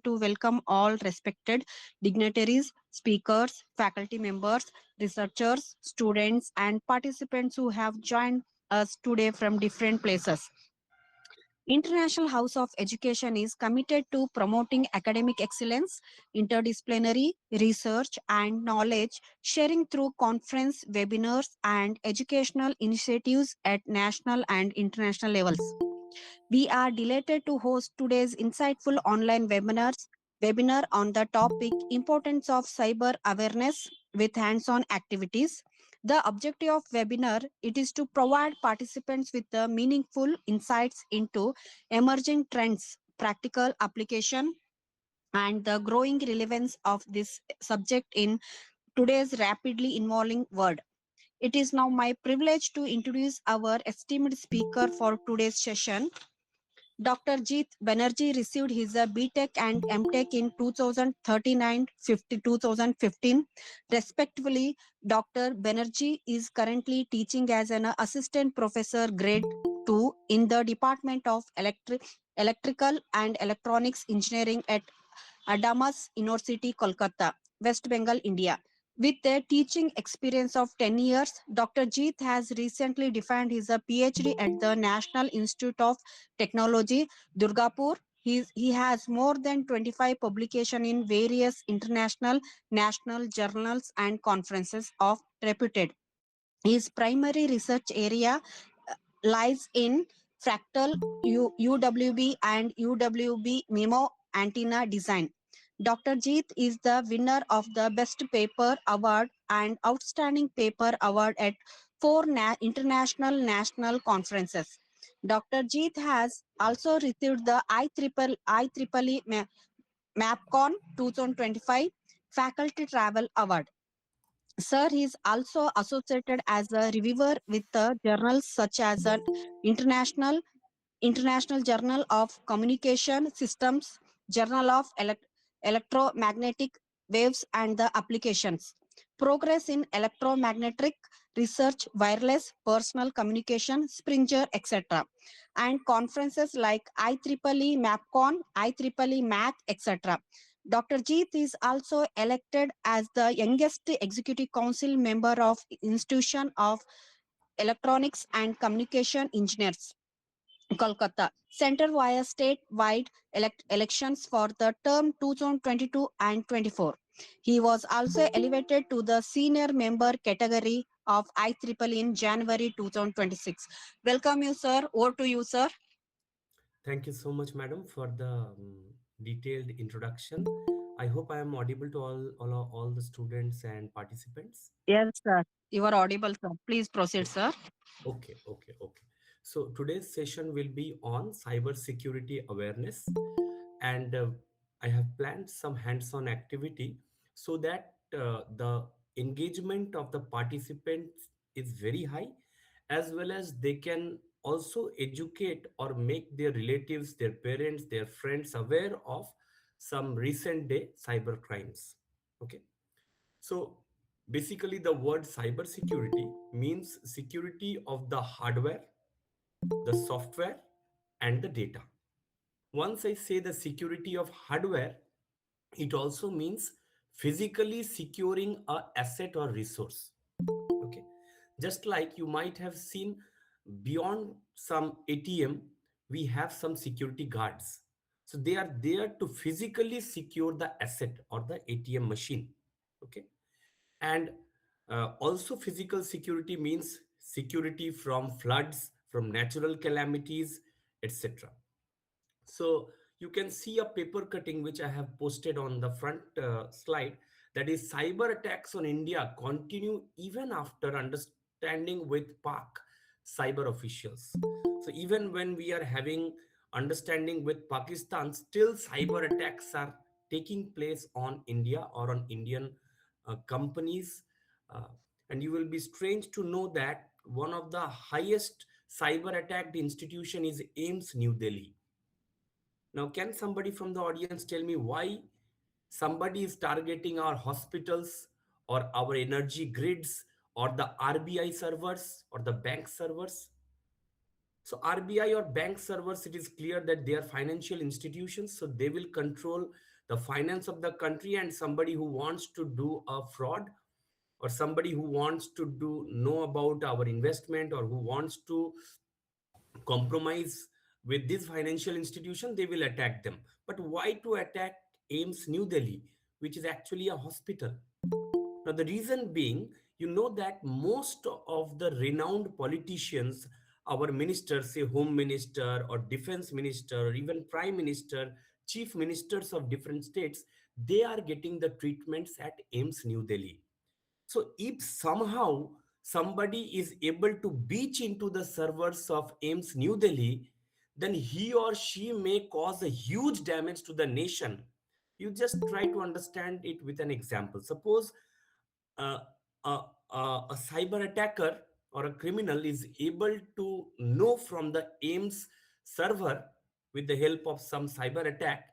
to welcome all respected dignitaries, speakers, faculty members, researchers, students, and participants who have joined us today from different places. International House of Education is committed to promoting academic excellence, interdisciplinary research, and knowledge sharing through conference, webinars, and educational initiatives at national and international levels. We are delighted to host today's insightful online webinar on the topic importance of cyber awareness with hands-on activities. The objective of webinar it is to provide participants with the meaningful insights into emerging trends, practical application, and the growing relevance of this subject in today's rapidly evolving world. It is now my privilege to introduce our esteemed speaker for today's session. Dr. Jeet Banerjee received his B.Tech and M.Tech in 2013 and 2015. Respectively, Dr. Banerjee is currently teaching as an assistant professor grade 2 in the Department of Electrical and Electronics Engineering at Adamas University, Kolkata, West Bengal, India. With a teaching experience of 10 years, Dr. Jeet has recently defined his PhD at the National Institute of Technology, Durgapur. He has more than 25 publications in various international, national journals and conferences of reputed. His primary research area lies in fractal UWB and UWB MIMO antenna design. Dr. Jeet is the winner of the Best Paper Award and Outstanding Paper Award at four international national conferences. Dr. Jeet has also received the IEEE MapCon 2025 Faculty Travel Award. Sir, he is also associated as a reviewer with journals such as an International International Journal of Communication Systems, Journal of Electromagnetic Waves and the Applications, Progress in Electromagnetic Research, Wireless, Personal Communication, Springer, etc. And conferences like IEEE MapCon, IEEE Math, etc. Dr. Jeet is also elected as the youngest Executive Council member of Institution of Electronics and Communication Engineers, Kolkata, Center via statewide elections for the term 2022 and 24. He was also elevated to the senior member category of IEEE in January 2026. Welcome you, sir. Over to you, sir. Thank you so much, madam, for the detailed introduction. I hope I am audible to all the students and participants. Yes, sir. You are audible, sir. Please proceed, Okay, sir. okay. So today's session will be on cyber security awareness, and I have planned some hands-on activity so that the engagement of the participants is very high, as well as they can also educate or make their relatives, their parents, their friends aware of some recent day cyber crimes. Okay, so basically the word cyber security means security of the hardware, the software, and the data. Once I say the security of hardware, it also means physically securing a asset or resource. Okay, just like you might have seen, beyond some ATM we have some security guards, so they are there to physically secure the asset or the ATM machine. Okay, and also physical security means security from floods, from natural calamities, etc. So you can see a paper cutting which I have posted on the front slide, that is cyber attacks on India continue even after understanding with Pak cyber officials. So even when we are having understanding with Pakistan, still cyber attacks are taking place on India or on Indian companies. Uh, and you will be strange to know that one of the highest cyber attacked institution is AIMS New Delhi. Now, can somebody from the audience tell me why somebody is targeting our hospitals or our energy grids or the RBI servers or the bank servers? So RBI or bank servers, it is clear that they are financial institutions, so they will control the finance of the country, and somebody who wants to do a fraud, or somebody who wants to do know about our investment, or who wants to compromise with this financial institution, they will attack them. But why to attack AIMS New Delhi, which is actually a hospital? Now, the reason being, you know that most of the renowned politicians, our ministers, say home minister or defense minister, or even prime minister, chief ministers of different states, they are getting the treatments at AIMS New Delhi. So if somehow somebody is able to breach into the servers of AIMS New Delhi, then he or she may cause a huge damage to the nation. You just try to understand it with an example. Suppose uh, a, a cyber attacker or a criminal is able to know from the AIMS server, with the help of some cyber attack,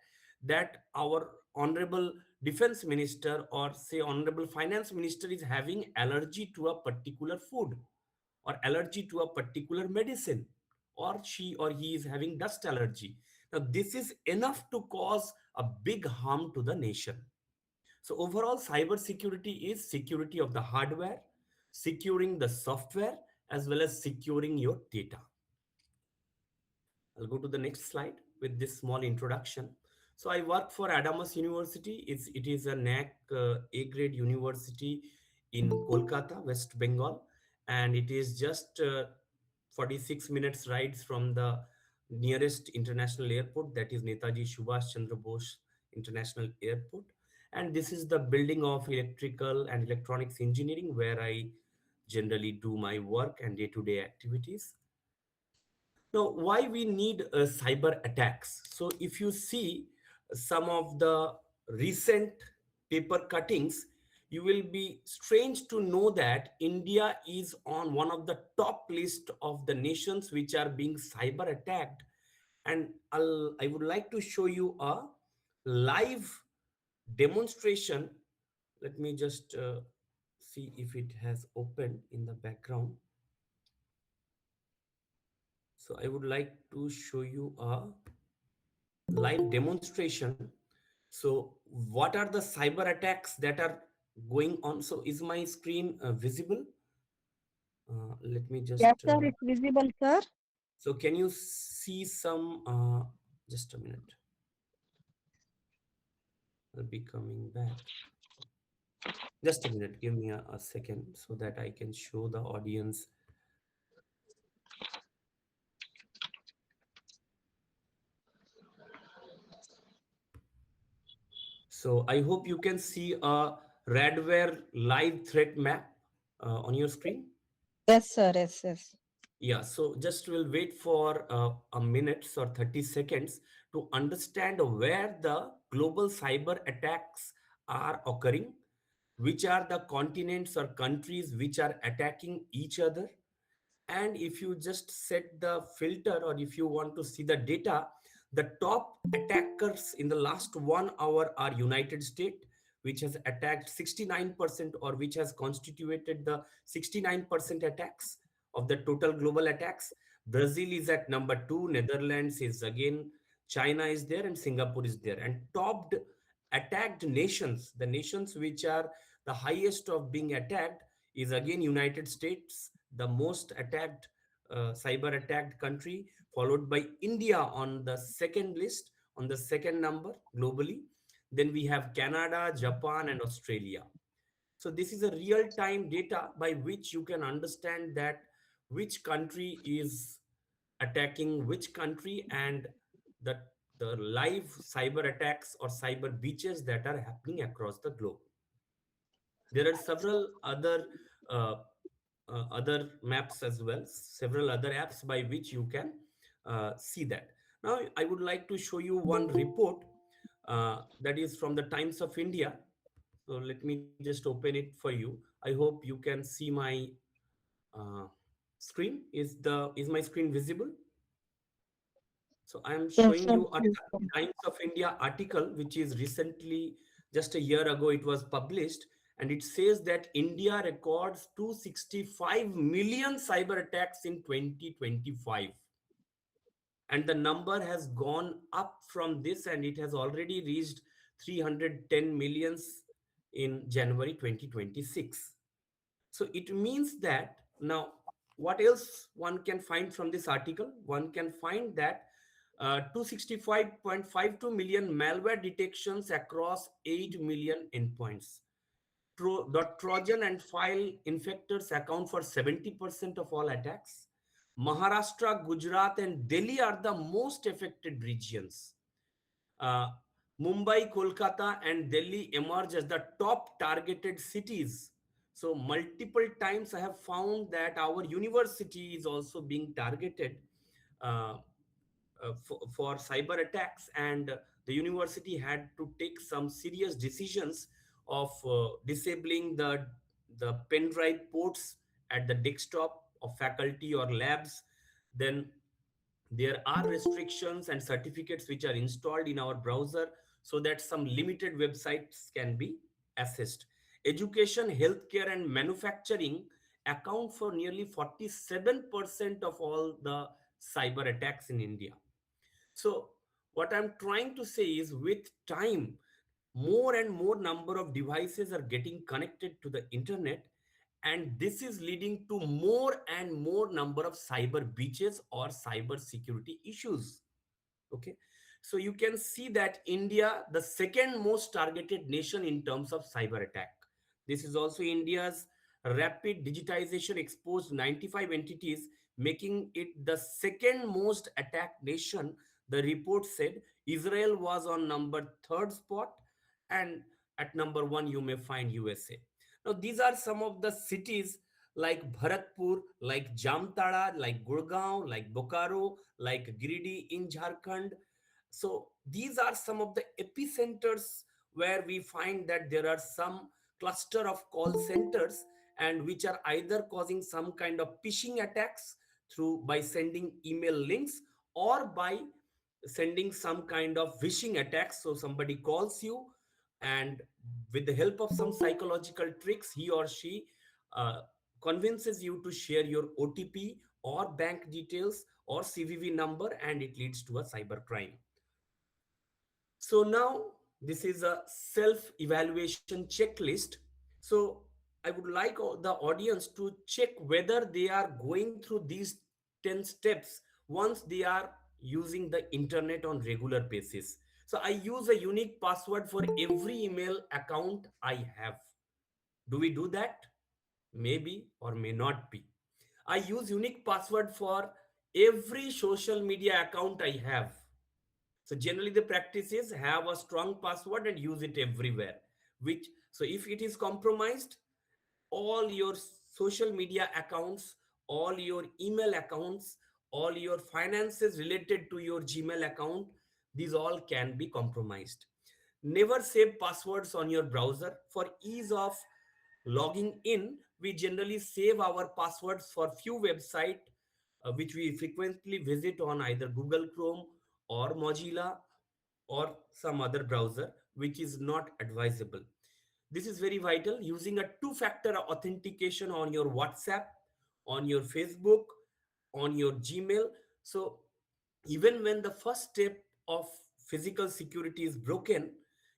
that our honorable defense minister or say honorable finance minister is having allergy to a particular food, or allergy to a particular medicine, or she or he is having dust allergy. Now this is enough to cause a big harm to the nation. So overall, cyber security is security of the hardware, securing the software, as well as securing your data. I'll go to the next slide with this small introduction. So I work for Adamas University. It is a NAC A grade university in Kolkata, West Bengal, and it is just 46 minutes rides from the nearest international airport, that is Netaji Subhash Chandra Bose International Airport. And this is the building of electrical and electronics engineering, where I generally do my work and day-to-day activities. Now, why we need cyber attacks? So, if you see some of the recent paper cuttings, you will be strange to know that India is on one of the top list of the nations which are being cyber attacked. And I would like to show you a live demonstration. Let me just see if it has opened in the background. So I would like to show you a live demonstration. So what are the cyber attacks that are going on? So is my screen visible? Let me Yes, just sir, it's visible, sir. so can you see some just a minute, I'll be coming back. Just a minute, give me a second so that I can show the audience. So I hope you can see a Radware live threat map on your screen. Yes, sir. Yes, yes. Yeah, so just we'll wait for a minute or 30 seconds to understand where the global cyber attacks are occurring, which are the continents or countries which are attacking each other. And if you just set the filter, or if you want to see the data, the top attackers in the last 1 hour are United States, which has attacked 69%, or which has constituted the 69% attacks of the total global attacks. Brazil is at number 2, Netherlands is again, China is there, and Singapore is there. And topped attacked nations, the nations which are the highest of being attacked, is again United States, the most attacked cyber attacked country, followed by India on the second list, on the second number globally. Then we have Canada, Japan, and Australia. So this is a real time data by which you can understand that which country is attacking which country, and the the live cyber attacks or cyber breaches that are happening across the globe. There are several uh, other maps as well, several other apps by which you can see that. Now I would like to show you one report that is from the Times of India. So let me just open it for you. I hope you can see my uh, screen. Is my screen visible? So I am Yes, showing sir. you a Times of India article, which is recently, just a year ago, it was published. And it says that India records 265 million cyber attacks in 2025. And the number has gone up from this, and it has already reached 310 millions in January 2026. So it means that now, what else one can find from this article? One can find that 265.52 million malware detections across 8 million endpoints. The Trojan and file infectors account for 70% of all attacks. Maharashtra, Gujarat, and Delhi are the most affected regions. uh, Mumbai, Kolkata, and Delhi emerge as the top targeted cities. So, multiple times I have found that our university is also being targeted uh, for cyber attacks, and the university had to take some serious decisions of disabling the pen drive ports at the desktop of faculty or labs. Then there are restrictions and certificates which are installed in our browser so that some limited websites can be accessed. Education, healthcare, and manufacturing account for nearly 47% of all the cyber attacks in India. So, what I'm trying to say is, with time, more and more number of devices are getting connected to the internet, and this is leading to more and more number of cyber breaches or cyber security issues. Okay, so you can see that India, the second most targeted nation in terms of cyber attack. This is also India's rapid digitization exposed 95 entities, making it the second most attacked nation. The report said Israel was on number third spot, and at number one you may find USA. Now these are some of the cities like Bharatpur, like Jamtara, like Gurgaon, like Bokaro, like Giridih in Jharkhand. So these are some of the epicenters where we find that there are some cluster of call centers, and which are either causing some kind of phishing attacks through by sending email links, or by sending some kind of phishing attacks. So somebody calls you, and with the help of some psychological tricks, he or she uh, convinces you to share your OTP or bank details or CVV number, and it leads to a cyber crime. So now this is a self evaluation checklist. So I would like the audience to check whether they are going through these 10 steps once they are using the internet on regular basis. So I use a unique password for every email account I have. Do we do that? Maybe or may not be. I use unique password for every social media account I have. So generally the practice is have a strong password and use it everywhere. Which, so if it is compromised, all your social media accounts, all your email accounts, all your finances related to your Gmail account, these all can be compromised. Never save passwords on your browser. For ease of logging in, we generally save our passwords for few websites which we frequently visit on either Google Chrome or Mozilla or some other browser, which is not advisable. This is very vital. Using a two-factor authentication on your WhatsApp, on your Facebook, on your Gmail. So even when the first step of physical security is broken,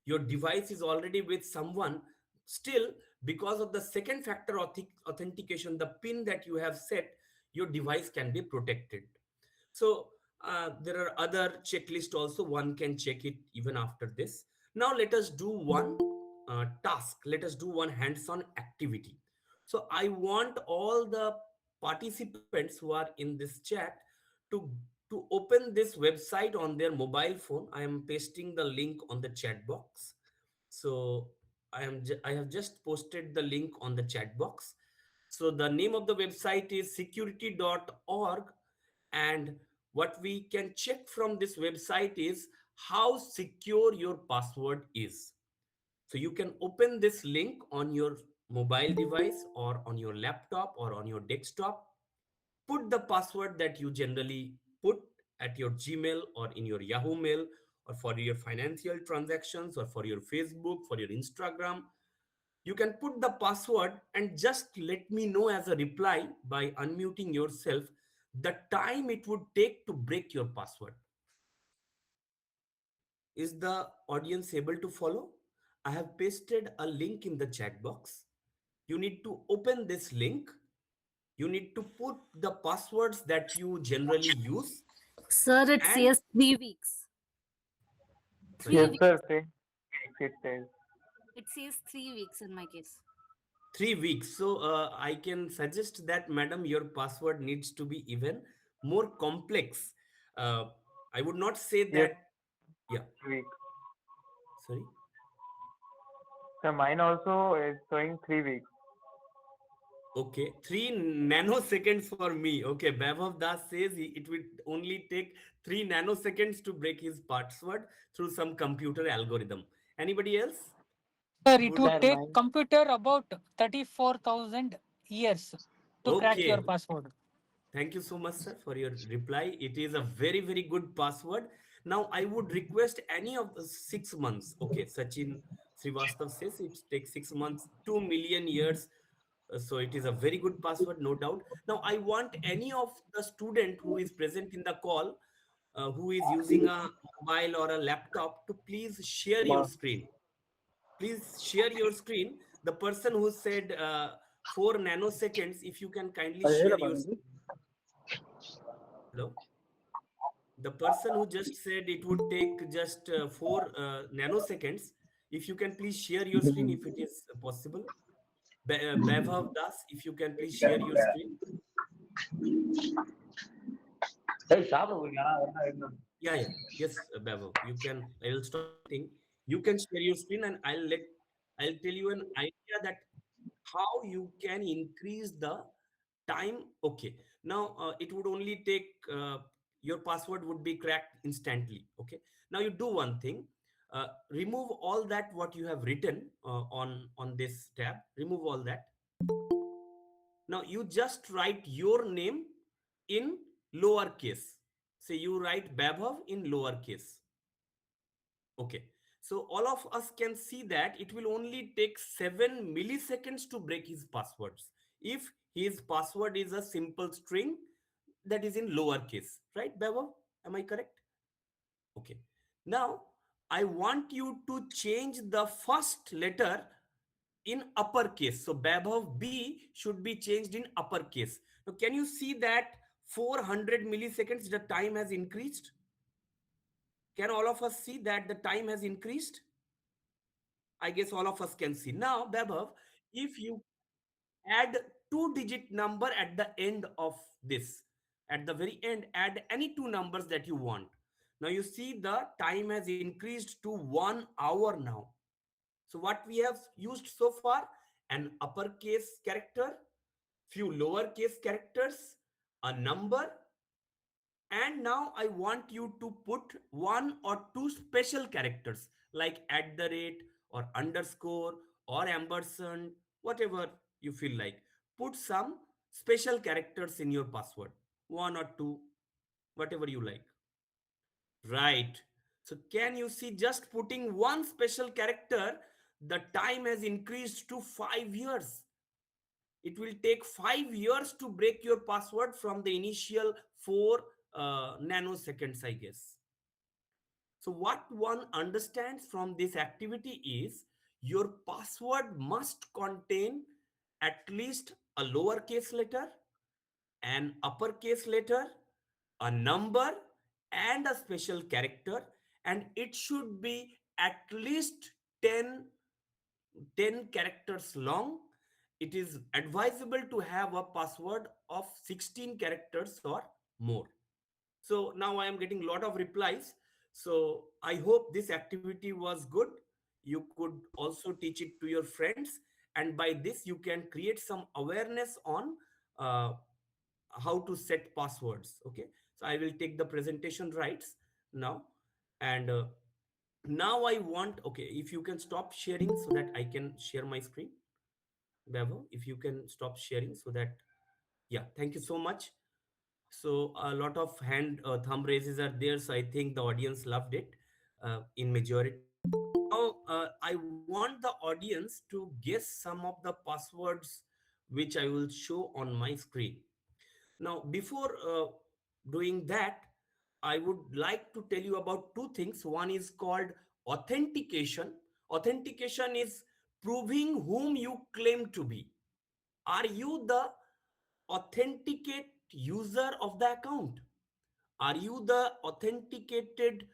your device is already with someone, still, because of the second factor authentication, the pin that you have set, your device can be protected. So there are other checklist also, one can check it even after this. Now let us do one task. Let us do one hands-on activity. So I want all the participants who are in this chat to open this website on their mobile phone. I am pasting the link on the chat box. So I have just posted the link on the chat box. So the name of the website is security.org, and what we can check from this website is how secure your password is. So you can open this link on your mobile device or on your laptop or on your desktop. Put the password that you generally put at your Gmail or in your Yahoo Mail, or for your financial transactions, or for your Facebook, for your Instagram. You can put the password and just let me know as a reply by unmuting yourself the time it would take to break your password. Is the audience able to follow? I have pasted a link in the chat box. You need to open this link. You need to put the passwords that you generally use. Sir, it And says 3 weeks. sorry, Three Yes, weeks. sir. See, it says. It says 3 weeks in my case. 3 weeks. So I can suggest that, madam, your password needs to be even more complex. Uh, I would not say Yes, that. Yeah, week. sorry. So mine also is showing 3 weeks. Okay, 3 nanoseconds for me. Okay, Vaibhav Das says it would only take 3 nanoseconds to break his password through some computer algorithm. Anybody else Sir, it would? would Sir, take mine. computer about 34,000 years to crack your Okay, password. thank you so much, sir, for your reply. It is a very, very good password. Now, I would request any of the 6 months. Okay, Sachin Srivastav says it takes 6 months, 2 million years. So it is a very good password, no doubt. Now, I want any of the student who is present in the call, who is using a mobile or a laptop, to please share your screen. Please share your screen. The person who said 4 nanoseconds, if you can kindly share your. Hello? The person who just said it would take just 4 nanoseconds, if you can please share your screen if it is possible. Vaibhav Das, if you can please share your screen. Yeah, yeah. Yes, Vaibhav, you can. I will stop sharing. You can share your screen and I'll tell you an idea that how you can increase the time. Okay. Now, it would only take, your password would be cracked instantly. Okay. Now you do one thing. Remove all that what you have written on this tab. Remove all that. Now you just write your name in lowercase. Say you write Babhav in lowercase. Okay. So all of us can see that it will only take 7 milliseconds to break his passwords. If his password is a simple string that is in lowercase, right, Babhav? Am I correct? Okay. Now I want you to change the first letter in uppercase. So Babhav B should be changed in uppercase. Now, can you see that 400 milliseconds the time has increased? Can all of us see that the time has increased? I guess all of us can see. Now, Babhav, if you add two-digit number at the end of this, at the very end, add any two numbers that you want. Now you see the time has increased to 1 hour now. So what we have used so far, an uppercase character, few lowercase characters, a number, and now I want you to put one or two special characters like at the rate or underscore or ampersand, whatever you feel like. Put some special characters in your password, one or two, whatever you like. Right. So can you see, just putting one special character, the time has increased to 5 years. It will take 5 years to break your password from the initial 4 nanoseconds, I guess. So what one understands from this activity is your password must contain at least a lowercase letter, an uppercase letter, a number, and a special character, and it should be at least 10 10 characters long. It is advisable to have a password of 16 characters or more. So now I am getting a lot of replies. So I hope this activity was good. You could also teach it to your friends, and by this you can create some awareness on uh, how to set passwords. Okay, so I will take the presentation rights now, and now I want, okay, if you can stop sharing so that I can share my screen. Babo, if you can stop sharing so that, yeah, thank you so much. So a lot of hand thumb raises are there, so I think the audience loved it in majority. Now I want the audience to guess some of the passwords which I will show on my screen. Now, before doing that, I would like to tell you about two things. One is called authentication. Authentication is proving whom you claim to be. Are you the authenticate user of the account? Are you the authenticated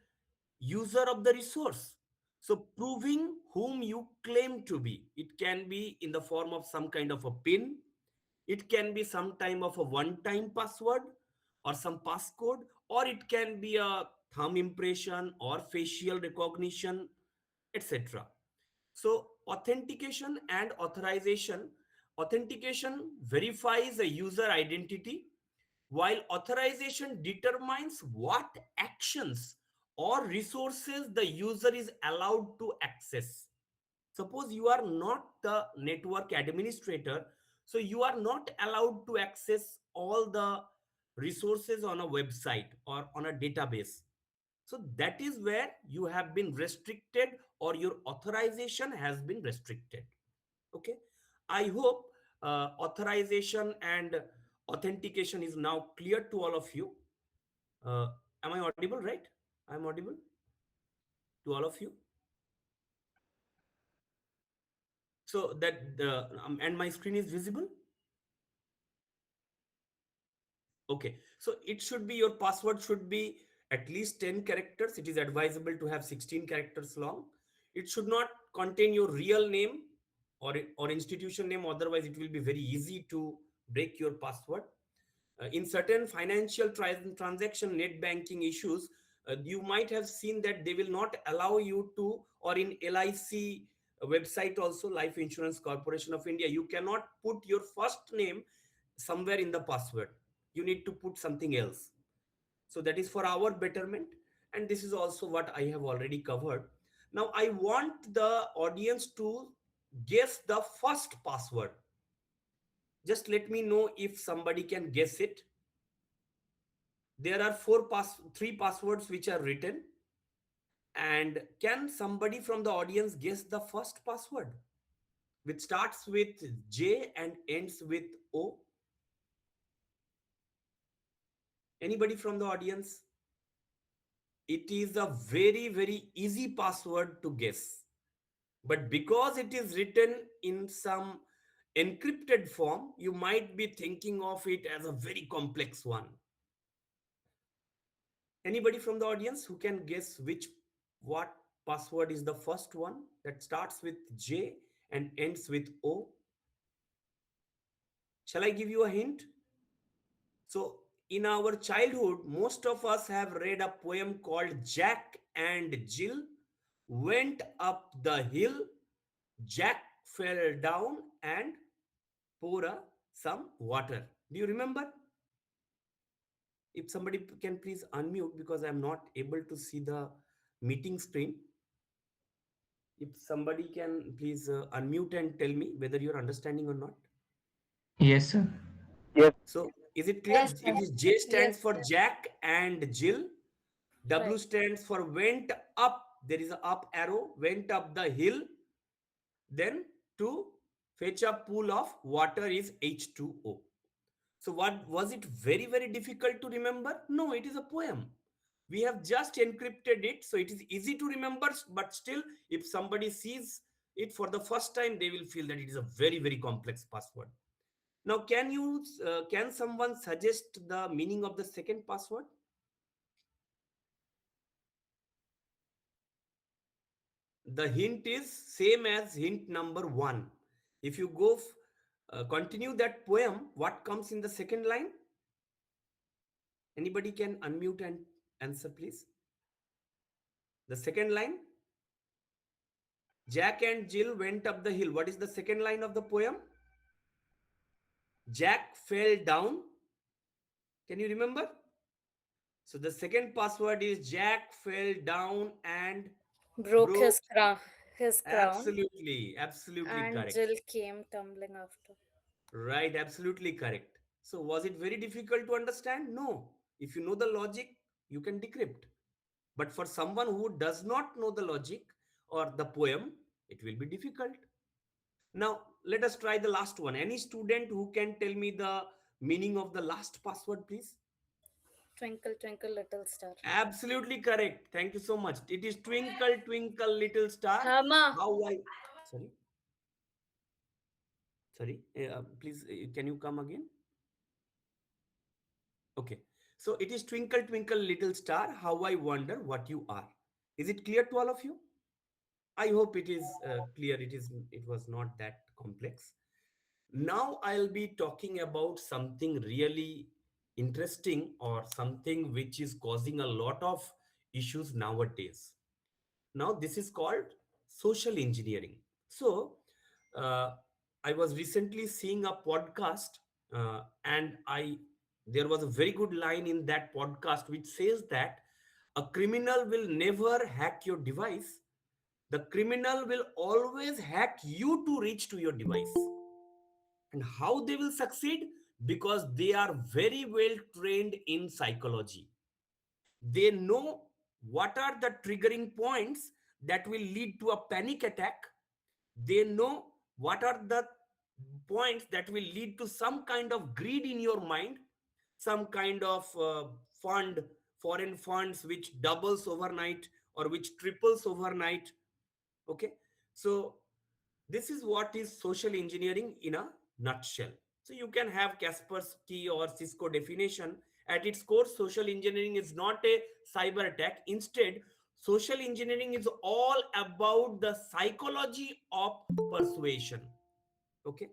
user of the resource? So, proving whom you claim to be. It can be in the form of some kind of a PIN, it can be some time of a one time password or some passcode, or it can be a thumb impression or facial recognition, etc. So, authentication and authorization. Authentication verifies a user identity, while authorization determines what actions or resources the user is allowed to access. Suppose you are not the network administrator, so you are not allowed to access all the resources on a website or on a database. So that is where you have been restricted or your authorization has been restricted. Okay. I hope authorization and authentication is now clear to all of you. Uh, am I audible, right? I'm audible to all of you. So that and my screen is visible. Okay, so it should be your password should be at least 10 characters. It is advisable to have 16 characters long. It should not contain your real name or institution name. Otherwise, it will be very easy to break your password. In certain financial transaction net banking issues, you might have seen that they will not allow you to, or in LIC website also, Life Insurance Corporation of India, you cannot put your first name somewhere in the password. You need to put something else. So that is for our betterment, and this is also what I have already covered. Now I want the audience to guess the first password. Just let me know if somebody can guess it. There are three passwords which are written, and can somebody from the audience guess the first password, which starts with J and ends with O? Anybody from the audience? It is a very easy password to guess, but because it is written in some encrypted form, you might be thinking of it as a very complex one. Anybody from the audience who can guess which what password is the first one that starts with J and ends with O? Shall I give you a hint? So, in our childhood, most of us have read a poem called Jack and Jill went up the hill. Jack fell down and pour some water. Do you remember? If somebody can please unmute, because I'm not able to see the meeting screen. If somebody can please unmute and tell me whether you're understanding or not. Yes, sir. Yes. So is it clear? Yes, It sir. is J stands Yes, for Jack and Jill. W right. stands for went up. There is a up arrow. Went up the hill. Then to fetch a pool of water is H2O. So what was it very difficult to remember? No, it is a poem. We have just encrypted it, so it is easy to remember. But still, if somebody sees it for the first time, they will feel that it is a very complex password. Now, can someone suggest the meaning of the second password? The hint is same as hint number one. If you continue that poem, what comes in the second line? Anybody can unmute and answer, please. The second line, Jack and Jill went up the hill. What is the second line of the poem? Jack fell down. Can you remember? So the second password is Jack fell down and Broke broke. his crown, Absolutely and correct. Jill came tumbling after. Right, absolutely correct. So was it very difficult to understand? No. If you know the logic, you can decrypt. But for someone who does not know the logic or the poem, it will be difficult. Now, let us try the last one. Any student who can tell me the meaning of the last password, please? Twinkle, twinkle, little star. Absolutely correct. Thank you so much. It is Twinkle Twinkle Little Star. Hama. How I sorry sorry please can you come again? Okay. So it is Twinkle Twinkle Little Star. How I wonder what you are. Is it clear to all of you? I hope it is clear. It was not that complex. Now I'll be talking about something really interesting or something which is causing a lot of issues nowadays. Now this is called social engineering. So uh, I was recently seeing a podcast, and I there was a very good line in that podcast which says that a criminal will never hack your device. The criminal will always hack you to reach to your device. And how they will succeed? Because they are very well trained in psychology. They know what are the triggering points that will lead to a panic attack. They know what are the points that will lead to some kind of greed in your mind, some kind of fund, foreign funds which doubles overnight or which triples overnight. Okay, so this is what is social engineering in a nutshell. So you can have Kaspersky or Cisco definition. At its core, social engineering is not a cyber attack. Instead, social engineering is all about the psychology of persuasion. Okay,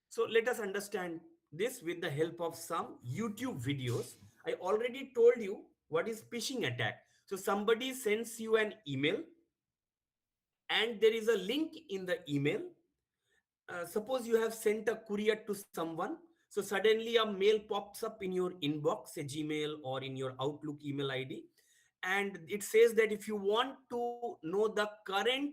so let us understand this with the help of some YouTube videos. I already told you what is phishing attack. So somebody sends you an email and there is a link in the email. Suppose you have sent a courier to someone, so suddenly a mail pops up in your inbox, a Gmail or in your Outlook email ID, and it says that if you want to know the current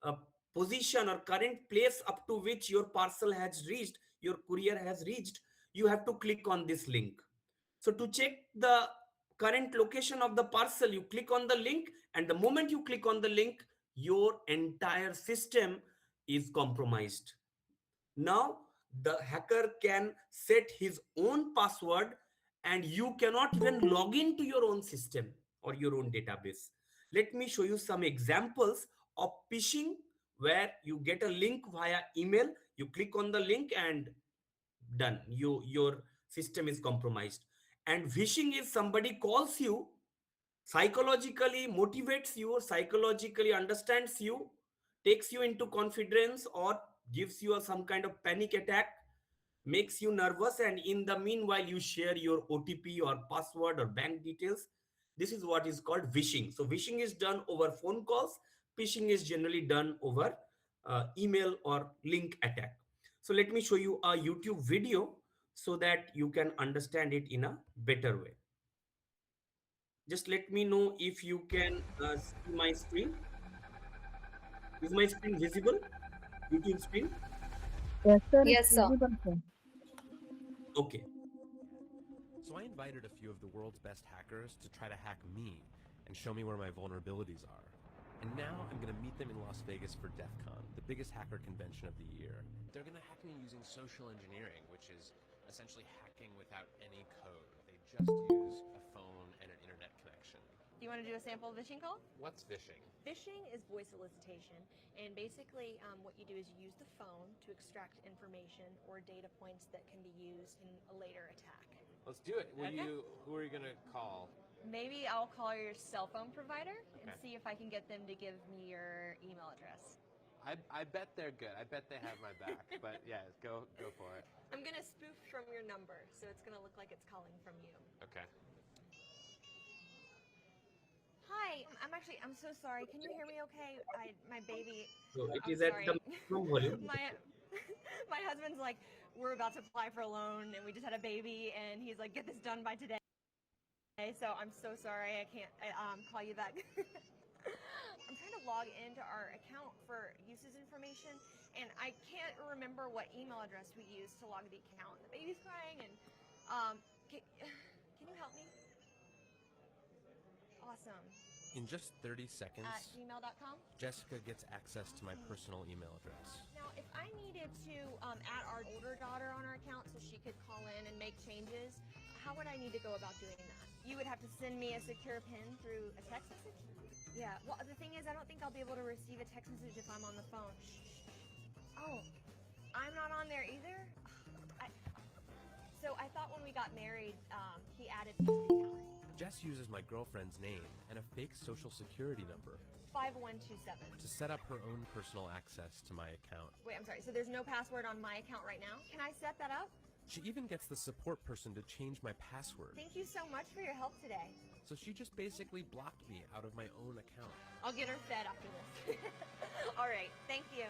uh, position or current place up to which your parcel has reached, your courier has reached, you have to click on this link. So to check the current location of the parcel, you click on the link, and the moment you click on the link, your entire system is compromised. Now, the hacker can set his own password and you cannot even log into your own system or your own database. Let me show you some examples of phishing where you get a link via email, you click on the link and done. Your system is compromised. And phishing is somebody calls you, psychologically motivates you, psychologically understands you, takes you into confidence or gives you some kind of panic attack, makes you nervous, and in the meanwhile you share your OTP or password or bank details. This is what is called phishing. So phishing is done over phone calls, phishing is generally done over email or link attack. So let me show you a YouTube video so that you can understand it in a better way. Just let me know if you can see my screen. Is my screen visible? YouTube screen? Yes, sir, it's Yes, sir. visible, sir. Okay. So I invited a few of the world's best hackers to try to hack me and show me where my vulnerabilities are. And now I'm going to meet them in Las Vegas for DEF CON, the biggest hacker convention of the year. They're going to hack me using social engineering, which is essentially hacking without any code. They just use a phone and an internet connection. Do you want to do a sample phishing call? What's phishing? Phishing is voice elicitation, and basically what you do is you use the phone to extract information or data points that can be used in a later attack. Let's do it. Okay. Who are you going to call? Maybe I'll call your cell phone provider and Okay. see if I can get them to give me your email address. I bet they're good. I bet they have my back. But yeah, go for it. I'm going to spoof from your number, so it's going to look like it's calling from you. Okay. Hi, I'm so sorry. Can you hear me okay? My baby. So it I'm is at sorry. the maximum volume. my husband's like, we're about to apply for a loan and we just had a baby and he's like, get this done by today. So I'm so sorry I can't call you back. I'm trying to log into our account for uses information and I can't remember what email address we used to log the account. The baby's crying and can you help me? Awesome. In just 30 at seconds, gmail.com. Jessica gets access to my personal email address. Now, if I needed to add our older daughter on our account so she could call in and make changes, how would I need to go about doing that? You would have to send me a secure PIN through a text message? Yeah, well, the thing is, I don't think I'll be able to receive a text message if I'm on the phone. Oh, I'm not on there either? I, so I thought when we got married, he added me to the account. Jess uses my girlfriend's name and a fake social security number 5127. to set up her own personal access to my account. Wait, I'm sorry. So there's no password on my account right now? Can I set that up? She even gets the support person to change my password. Thank you so much for your help today. So she just basically blocked me out of my own account. I'll get her fed after this. All right. Thank you.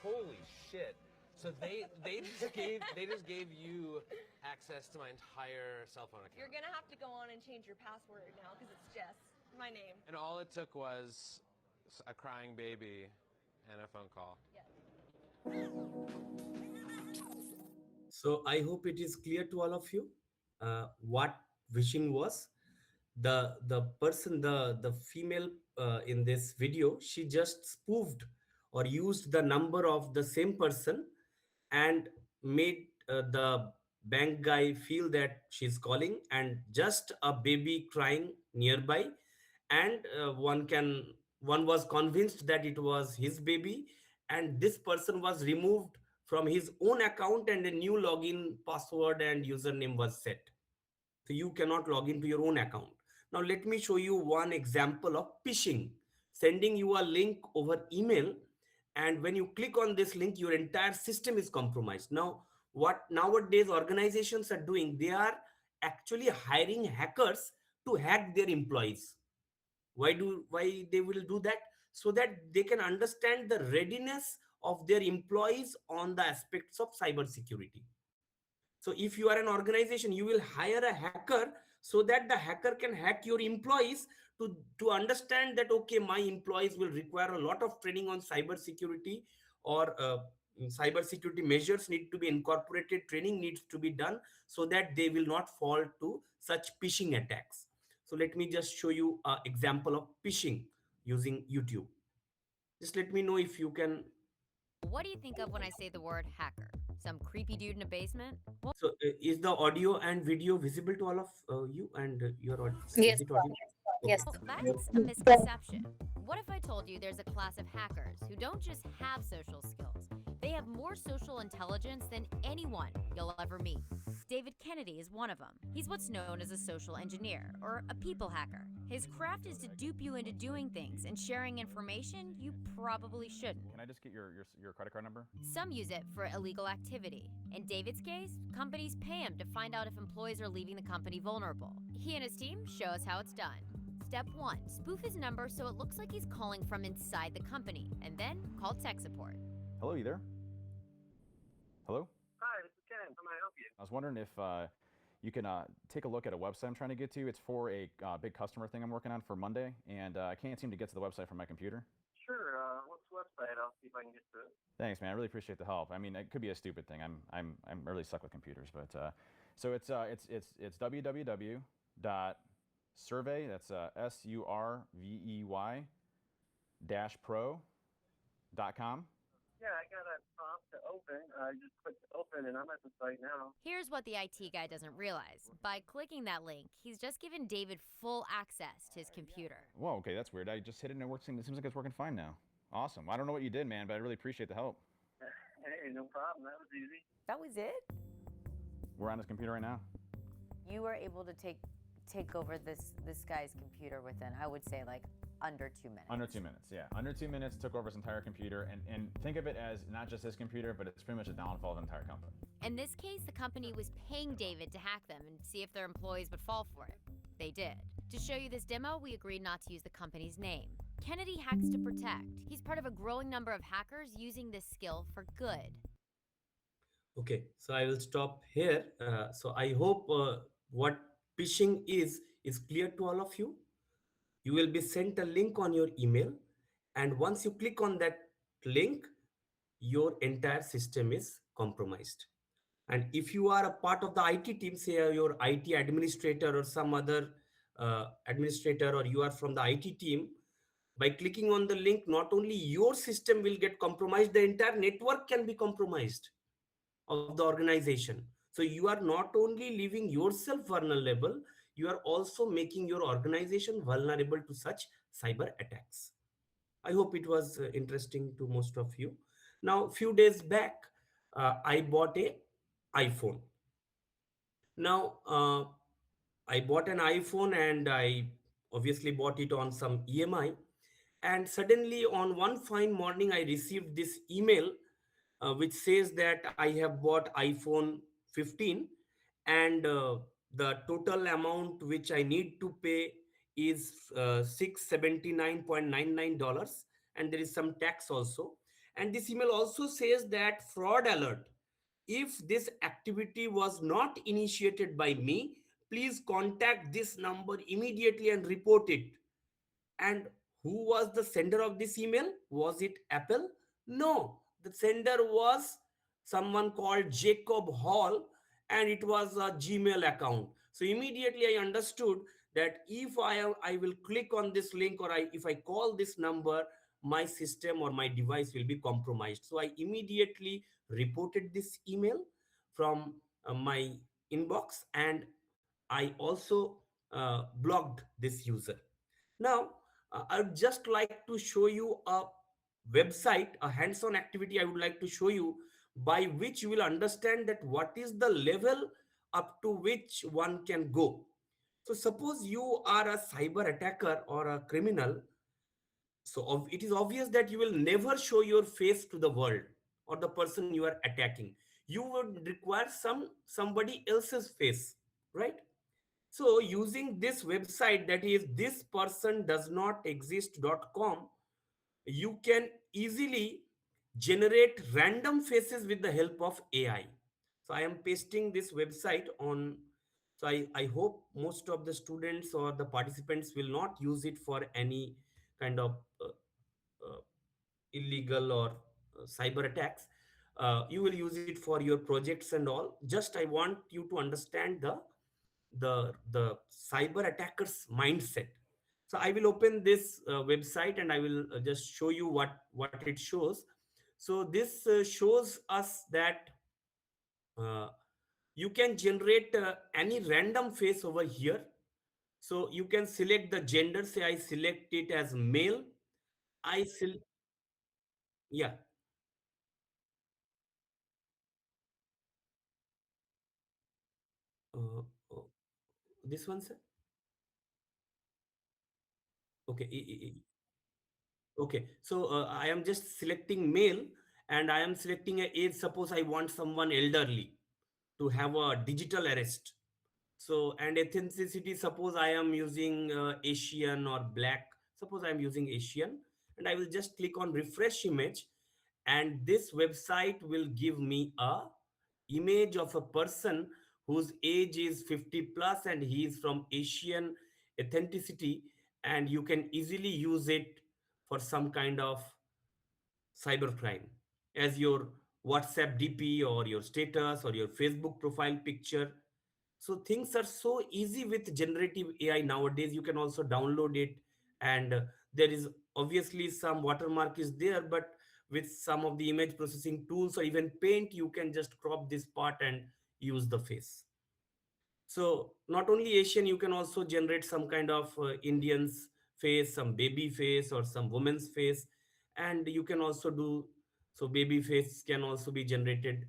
Holy shit. So they just gave you access to my entire cell phone account. You're going to have to go on and change your password now because it's Jess, my name. And all it took was a crying baby and a phone call. Yes. So I hope it is clear to all of you what phishing was. The person, the female in this video, she just spoofed or used the number of the same person and made the bank guy feel that she's calling, and just a baby crying nearby, and one was convinced that it was his baby, and this person was removed from his own account and a new login password and username was set. So you cannot log into your own account. Now let me show you one example of phishing. Sending you a link over email, and when you click on this link, your entire system is compromised. Now, what nowadays organizations are doing, they are actually hiring hackers to hack their employees. Why they will do that? So that they can understand the readiness of their employees on the aspects of cybersecurity. So if you are an organization, you will hire a hacker so that the hacker can hack your employees to understand that, okay, my employees will require a lot of training on cybersecurity, or cybersecurity measures need to be incorporated, training needs to be done so that they will not fall to such phishing attacks. So let me just show you an example of phishing using YouTube. Just let me know if you can. What do you think of when I say the word hacker? Some creepy dude in a basement? Well, So is the audio and video visible to all of you, and Yes. is it audio? Yes. Okay. that's a misconception. What if I told you there's a class of hackers who don't just have social skills? They have more social intelligence than anyone you'll ever meet. David Kennedy is one of them. He's what's known as a social engineer, or a people hacker. His craft is to dupe you into doing things and sharing information you probably shouldn't. Can I just get your credit card number? Some use it for illegal activity. In David's case, companies pay him to find out if employees are leaving the company vulnerable. He and his team show us how it's done. Step 1, spoof his number so it looks like he's calling from inside the company, and then call tech support. Hello, you there? Hello? Hi, this is Ken. How may I help you? I was wondering if you can take a look at a website I'm trying to get to. It's for a big customer thing I'm working on for Monday, and I can't seem to get to the website from my computer. Sure. What's the website? I'll see if I can get to it. Thanks, man. I really appreciate the help. I mean, it could be a stupid thing. I'm really stuck with computers, but so it's www.survey. That's SURVEY -pro.com. Yeah, I got a prompt to open. I just clicked open, and I'm at the site now. Here's what the IT guy doesn't realize. By clicking that link, he's just given David full access to his computer. Whoa, okay, that's weird. I just hit it and it works. It seems like it's working fine now. Awesome. I don't know what you did, man, but I really appreciate the help. Hey, no problem. That was easy. That was it? We're on his computer right now. You were able to take over this guy's computer within, I would say, like under 2 minutes. Under 2 minutes, yeah. Under 2 minutes, took over his entire computer, and think of it as not just his computer, but it's pretty much a downfall of the entire company. In this case, the company was paying David to hack them and see if their employees would fall for it. They did. To show you this demo, we agreed not to use the company's name. Kennedy hacks to protect. He's part of a growing number of hackers using this skill for good. Okay, so I will stop here. So I hope what phishing is clear to all of you. You will be sent a link on your email, and once you click on that link, your entire system is compromised. And if you are a part of the IT team, say your IT administrator or some other administrator or you are from the IT team, by clicking on the link, not only your system will get compromised, the entire network can be compromised of the organization. So you are not only leaving yourself vulnerable, you are also making your organization vulnerable to such cyber attacks. I hope it was interesting to most of you. Now, few days back, I bought a iPhone. Now, I bought an iPhone and I obviously bought it on some EMI. And suddenly, on one fine morning, I received this email which says that I have bought iPhone 15 and the total amount which I need to pay is $679.99, and there is some tax also. And this email also says that fraud alert. If this activity was not initiated by me, please contact this number immediately and report it. And who was the sender of this email? Was it Apple? No, the sender was someone called Jacob Hall, and it was a Gmail account. So immediately I understood that if I will click on this link, or if I call this number, my system or my device will be compromised. So I immediately reported this email from my inbox, and I also blocked this user. Now, I'd just like to show you a website, a hands-on activity I would like to show you, by which you will understand that what is the level up to which one can go. So suppose you are a cyber attacker or a criminal, so it is obvious that you will never show your face to the world or the person you are attacking. You would require somebody else's face, right? So using this website, that is this person does not exist.com, you can easily generate random faces with the help of AI. So I am pasting this website on. So I hope most of the students or the participants will not use it for any kind of uh, illegal or cyber attacks. You will use it for your projects and all. Just I want you to understand the cyber attackers mindset. So I will open this website and I will just show you what it shows. So this shows us that uh, you can generate any random face over here. So you can select the gender. Say I select it as male. I select, yeah. Oh, this one, sir. Okay. Okay, so I am just selecting male, and I am selecting a age. Suppose I want someone elderly to have a digital arrest. So, and ethnicity, suppose I am using Asian or black. Suppose I am using Asian, and I will just click on refresh image, and this website will give me a image of a person whose age is 50 plus and he is from Asian ethnicity, and you can easily use it for some kind of cybercrime as your WhatsApp DP or your status or your Facebook profile picture. So things are so easy with generative AI nowadays. You can also download it, and there is obviously some watermark is there, but with some of the image processing tools or even Paint, you can just crop this part and use the face. So not only Asian, you can also generate some kind of Indian's face, some baby face, or some woman's face, and you can also do so. Baby face can also be generated,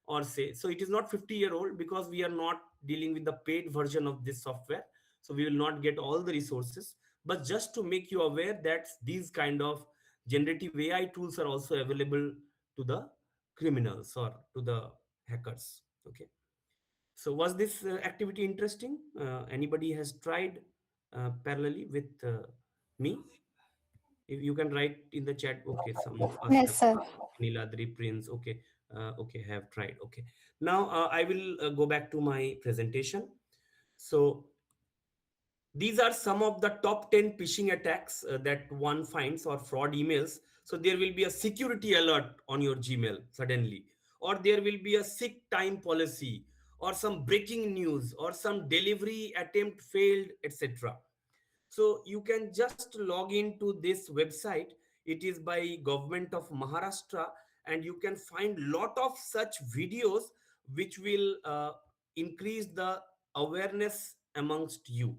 or say so. It is not 50-year-old because we are not dealing with the paid version of this software, so we will not get all the resources. But just to make you aware that these kind of generative AI tools are also available to the criminals or to the hackers. Okay. So was this activity interesting? Anybody has tried parallelly with me? If you can write in the chat. Okay, some of us Yes, have sir. Niladri Prince. Okay, okay, have tried. Okay, now I will go back to my presentation. So these are some of the top 10 phishing attacks that one finds, or fraud emails. So there will be a security alert on your Gmail suddenly, or there will be a sick time policy, or some breaking news or some delivery attempt failed, etc. So you can just log into this website. It is by government of Maharashtra, and you can find lot of such videos which will increase the awareness amongst you.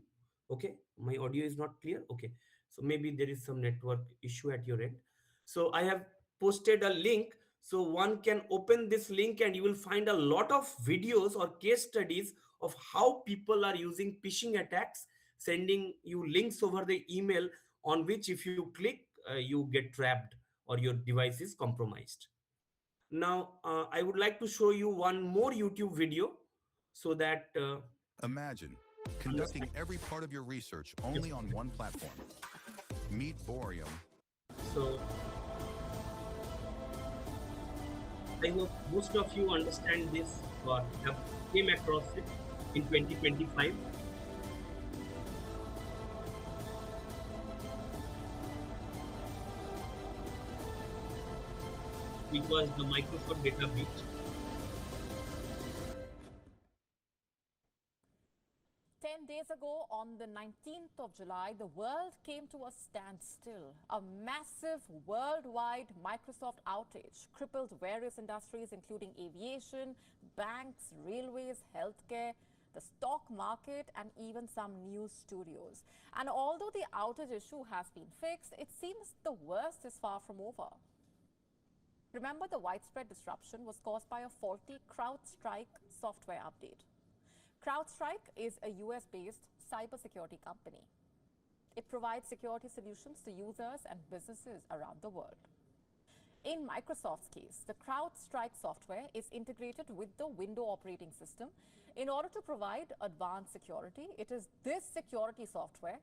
Okay, my audio is not clear. Okay, so maybe there is some network issue at your end. So I have posted a link, so one can open this link and you will find a lot of videos or case studies of how people are using phishing attacks, sending you links over the email, on which if you click, you get trapped or your device is compromised. Now I would like to show you one more YouTube video so that Imagine conducting understand. every part of your research Just only on one platform. Meet Borium. so I hope most of you understand this or have came across it in 2025. It was the Microsoft data breach. 10 days ago, on the 19th of July, the world came to a standstill. A massive worldwide Microsoft outage crippled various industries, including aviation, banks, railways, healthcare, the stock market, and even some news studios. And although the outage issue has been fixed, it seems the worst is far from over. Remember, the widespread disruption was caused by a faulty CrowdStrike software update. CrowdStrike is a US-based cybersecurity company. It provides security solutions to users and businesses around the world. In Microsoft's case, the CrowdStrike software is integrated with the Windows operating system. In order to provide advanced security, it is this security software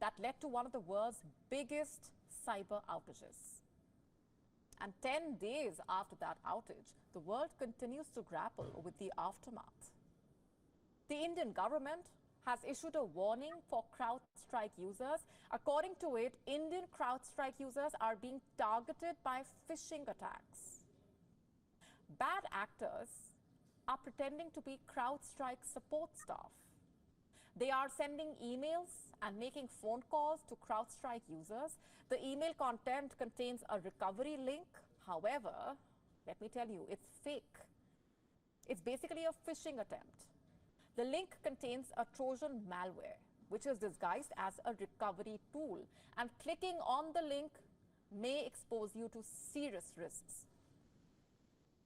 that led to one of the world's biggest cyber outages. And 10 days after that outage, the world continues to grapple with the aftermath. The Indian government has issued a warning for CrowdStrike users. According to it, Indian CrowdStrike users are being targeted by phishing attacks. Bad actors are pretending to be CrowdStrike support staff. They are sending emails and making phone calls to CrowdStrike users. The email content contains a recovery link. However, let me tell you, it's fake. It's basically a phishing attempt. The link contains a Trojan malware, which is disguised as a recovery tool, and clicking on the link may expose you to serious risks.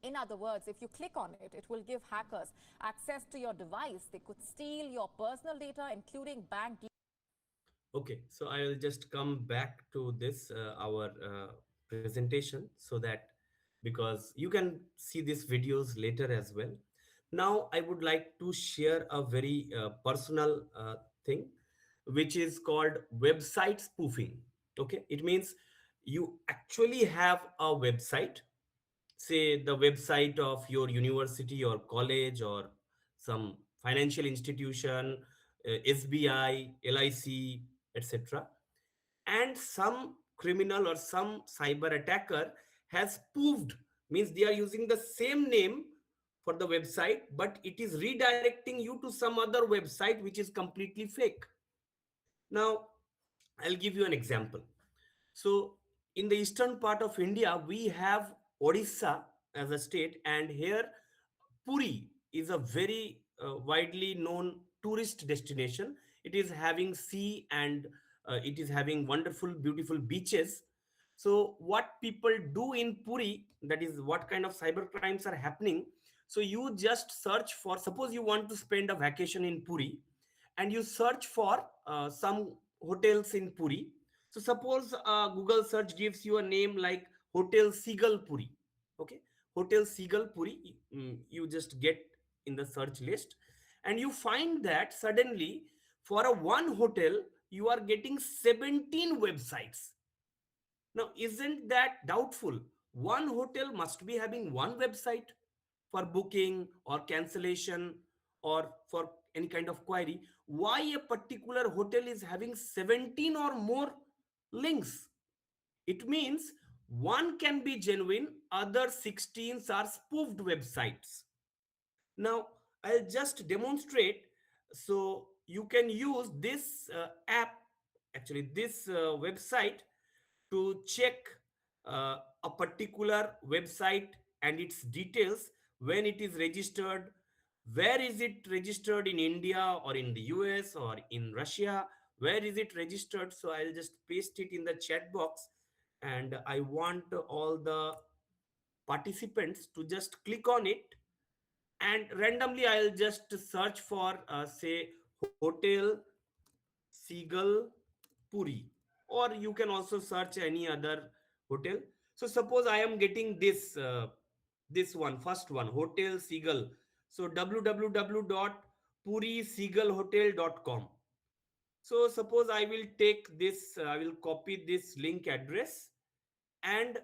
In other words, if you click on it, it will give hackers access to your device. They could steal your personal data, including bank details. Okay, so I will just come back to this our presentation, so that because you can see these videos later as well. Now I would like to share a very personal thing, which is called website spoofing. Okay, it means you actually have a website, say the website of your university or college or some financial institution, SBI, LIC, etc. And some criminal or some cyber attacker has spoofed, means they are using the same name for the website, but it is redirecting you to some other website which is completely fake. Now I'll give you an example. So, in the eastern part of India, we have Odisha as a state, and here Puri is a very widely known tourist destination. It is having sea, and it is having wonderful, beautiful beaches. So, what people do in Puri, that is what kind of cyber crimes are happening. So, you just search for, suppose you want to spend a vacation in Puri, and you search for some hotels in Puri. So suppose Google search gives you a name like Hotel Seagull Puri. Okay, Hotel Seagull Puri. You just get in the search list, and you find that suddenly for a one hotel you are getting 17 websites. Now, isn't that doubtful? One hotel must be having one website for booking or cancellation or for any kind of query. Why a particular hotel is having 17 or more links? It means one can be genuine, other 16 are spoofed websites. Now, I'll just demonstrate. So you can use this app, actually this website, to check a particular website and its details, when it is registered, where is it registered, in India or in the US or in Russia, where is it registered. So I'll just paste it in the chat box, and I want all the participants to just click on it, and randomly I'll just search for say hotel Seagull Puri, or you can also search any other hotel. So suppose I am getting this one, first one, Hotel Seagull. So www.puriseagullhotel.com. So suppose I will take this, I will copy this link address, and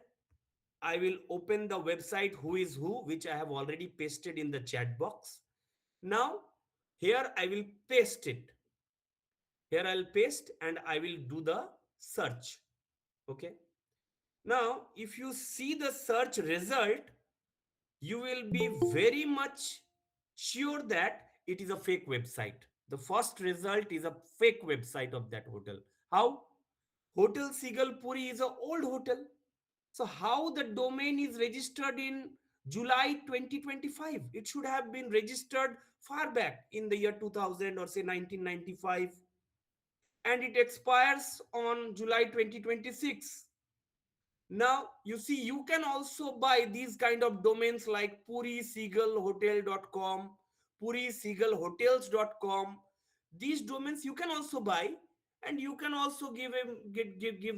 I will open the website Who is Who, which I have already pasted in the chat box. Now here I will paste it. Here I'll paste and I will do the search. Okay. Now, if you see the search result, you will be very much sure that it is a fake website. The first result is a fake website of that hotel. How? Hotel Seagull Puri is an old hotel. So how the domain is registered in July 2025? It should have been registered far back in the year 2000 or say 1995, and it expires on July 2026. Now, you see, you can also buy these kind of domains like puriseagullhotel.com, puriseagullhotels.com. These domains you can also buy, and you can also give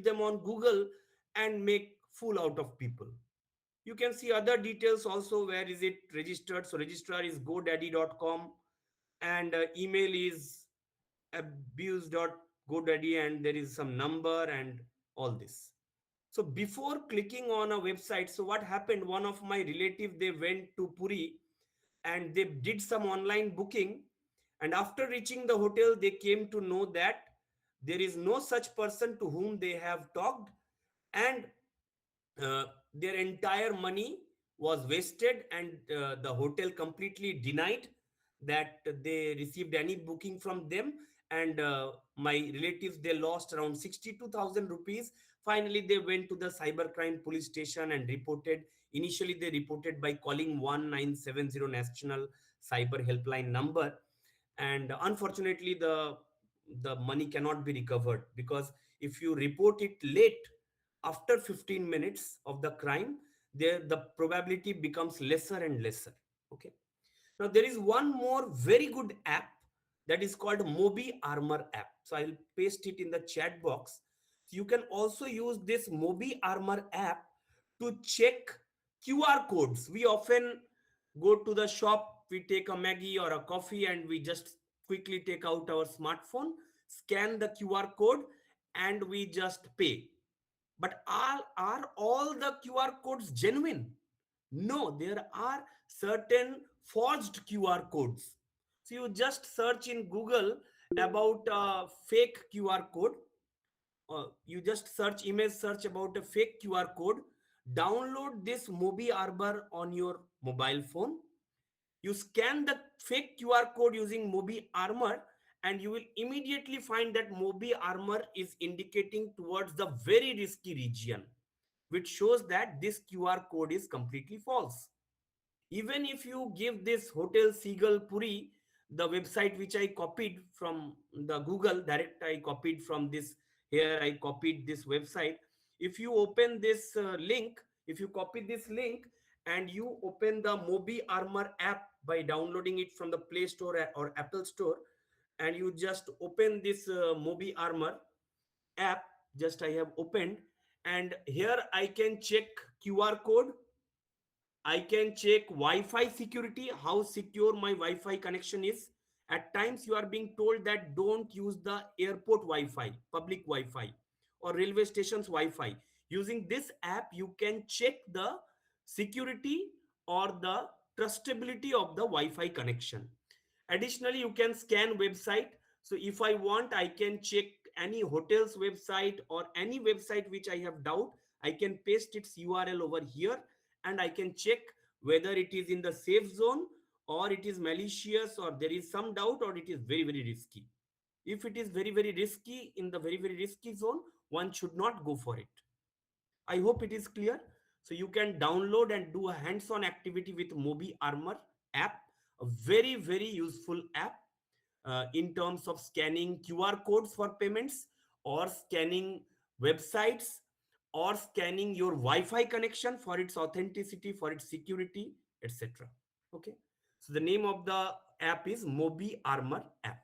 them on Google and make fool out of people. You can see other details also, where is it registered. So registrar is godaddy.com, and email is abuse.godaddy, and there is some number and all this. So before clicking on a website, so what happened, one of my relative, they went to Puri and they did some online booking, and after reaching the hotel they came to know that there is no such person to whom they have talked, and uh, their entire money was wasted, and the hotel completely denied that they received any booking from them. And my relatives, they lost around 62,000 rupees. Finally they went to the cybercrime police station and reported. Initially they reported by calling 1970 national cyber helpline number, and unfortunately the money cannot be recovered, because if you report it late, after 15 minutes of the crime, there the probability becomes lesser and lesser. Okay. Now there is one more very good app, that is called Mobi Armor app. So I'll paste it in the chat box. So you can also use this Mobi Armor app to check QR codes. We often go to the shop, we take a Maggie or a coffee, and we just quickly take out our smartphone, scan the QR code, and we just pay. But are all the QR codes genuine? No, there are certain forged QR codes. So you just search in Google about a fake QR code. You just search, image search about a fake QR code. Download this Mobi Arbor on your mobile phone. You scan the fake QR code using Mobi Armor, and you will immediately find that Mobi Armor is indicating towards the very risky region, which shows that this QR code is completely false. Even if you give this Hotel Seagull Puri, the website which I copied from the Google, direct I copied from this, here I copied this website. If you open this link, if you copy this link and you open the Mobi Armor app by downloading it from the Play Store or Apple Store, and you just open this Mobi Armor app, just I have opened, and here I can check QR code. I can check Wi-Fi security, how secure my Wi-Fi connection is. At times you are being told that don't use the airport Wi-Fi, public Wi-Fi, or railway stations Wi-Fi. Using this app, you can check the security or the trustability of the Wi-Fi connection. Additionally, you can scan website. So if I want, I can check any hotel's website or any website which I have doubt. I can paste its URL over here, and I can check whether it is in the safe zone or it is malicious, or there is some doubt, or it is very, very risky. If it is very, very risky, in the very, very risky zone, one should not go for it. I hope it is clear. So you can download and do a hands-on activity with Mobi Armor app, a very, very useful app in terms of scanning QR codes for payments, or scanning websites, or scanning your Wi-Fi connection for its authenticity, for its security, etc. Okay. So the name of the app is Mobi Armor app.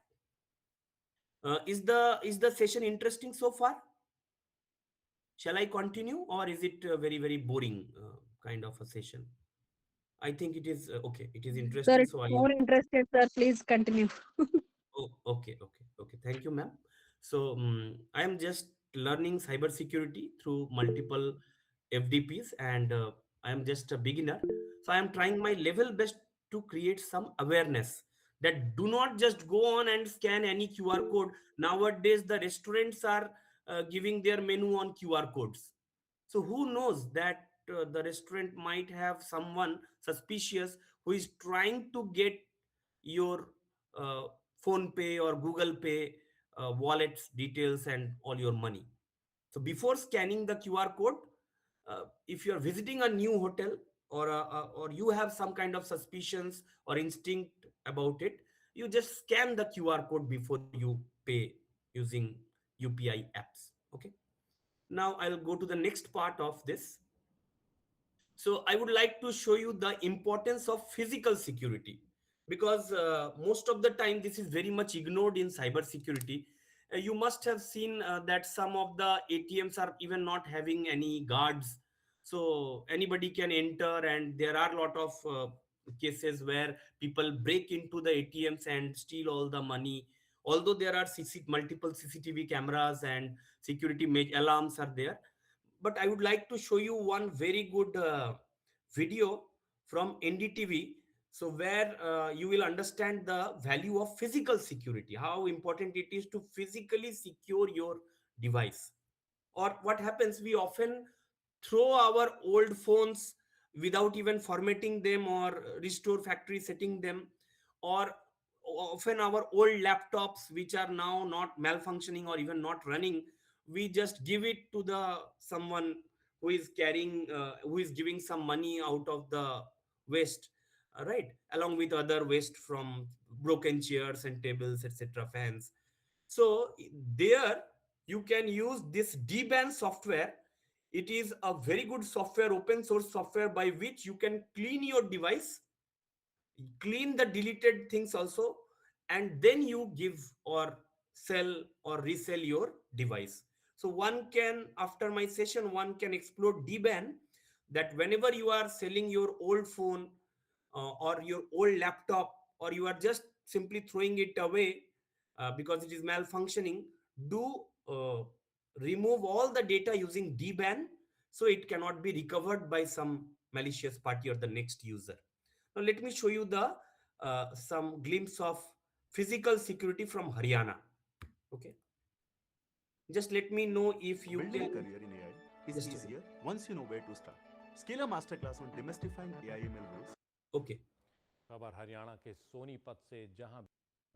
Is the session interesting so far? Shall I continue, or is it very, very boring kind of a session? I think it is okay. It is Sir, interesting. it's So I more interested, sir. Please continue. Oh, okay, okay, okay. Thank you, ma'am. So I am just learning cybersecurity through multiple FDPs, and I am just a beginner. So I am trying my level best to create some awareness that do not just go on and scan any QR code. Nowadays, the restaurants are giving their menu on QR codes. So who knows that the restaurant might have someone suspicious who is trying to get your uh, phone pay or Google Pay wallets details and all your money. So before scanning the QR code, if you are visiting a new hotel, or you have some kind of suspicions or instinct about it, you just scan the QR code before you pay using UPI apps. Okay. Now I'll go to the next part of this. So I would like to show you the importance of physical security, because most of the time this is very much ignored in cyber security. You must have seen that some of the ATMs are even not having any guards, so anybody can enter, and there are a lot of cases where people break into the ATMs and steal all the money. Although there are multiple CCTV cameras and security alarms are there, but I would like to show you one very good video from NDTV. So where you will understand the value of physical security, how important it is to physically secure your device. Or what happens, we often throw our old phones without even formatting them or restore factory setting them, or often our old laptops which are now not malfunctioning or even not running, we just give it to the someone who is carrying who is giving some money out of the waste, right, along with other waste from broken chairs and tables, etc., fans. So there you can use this dban software. It is a very good software, open source software, by which you can clean your device, clean the deleted things also, and then you give or sell or resell your device. So one can, after my session, one can explore dban, that whenever you are selling your old phone or your old laptop, or you are just simply throwing it away because it is malfunctioning, do remove all the data using dban, so it cannot be recovered by some malicious party or the next user. Now let me show you the some glimpse of physical security from Haryana. Okay, just let me know if you Building a can. career in AI is Just a easier once you know where to start. Scale a masterclass on demystifying AI ML rules. Okay. खबर हरियाणा के सोनीपत से, जहां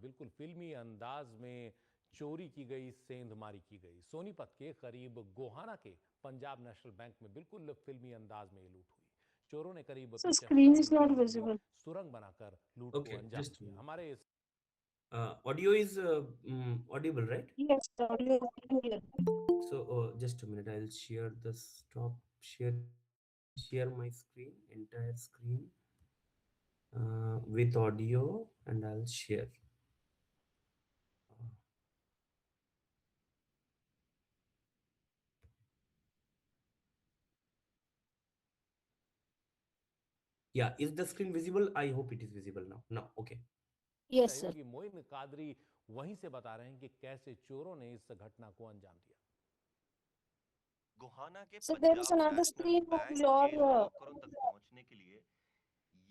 बिल्कुल फिल्मी अंदाज में चोरी की गई, सेंधमारी की गई। सोनीपत के करीब गोहाना के पंजाब नेशनल बैंक में बिल्कुल फिल्मी अंदाज में ये लूट हुई। चोरों ने करीब So 75 screen is रुपए not लंबी visible. सुरंग बनाकर लूट को Okay, अंजाम just a दिया। minute. हमारे Audio is audible, right? Yes, audio is clear. So just a minute, I'll share the stop sharing. I'll share my screen, entire screen with audio, and I'll share. Yeah, is the screen visible? I hope it is visible now. No, okay. Yes, sir. सहयोगी मोइन कादरी वहीं से बता रहे हैं कि कैसे चोरों ने इस घटना को अंजाम दिया। गोहाना के So there is Punjab another national screen of bank your. के लॉकरों तक पहुंचने के लिए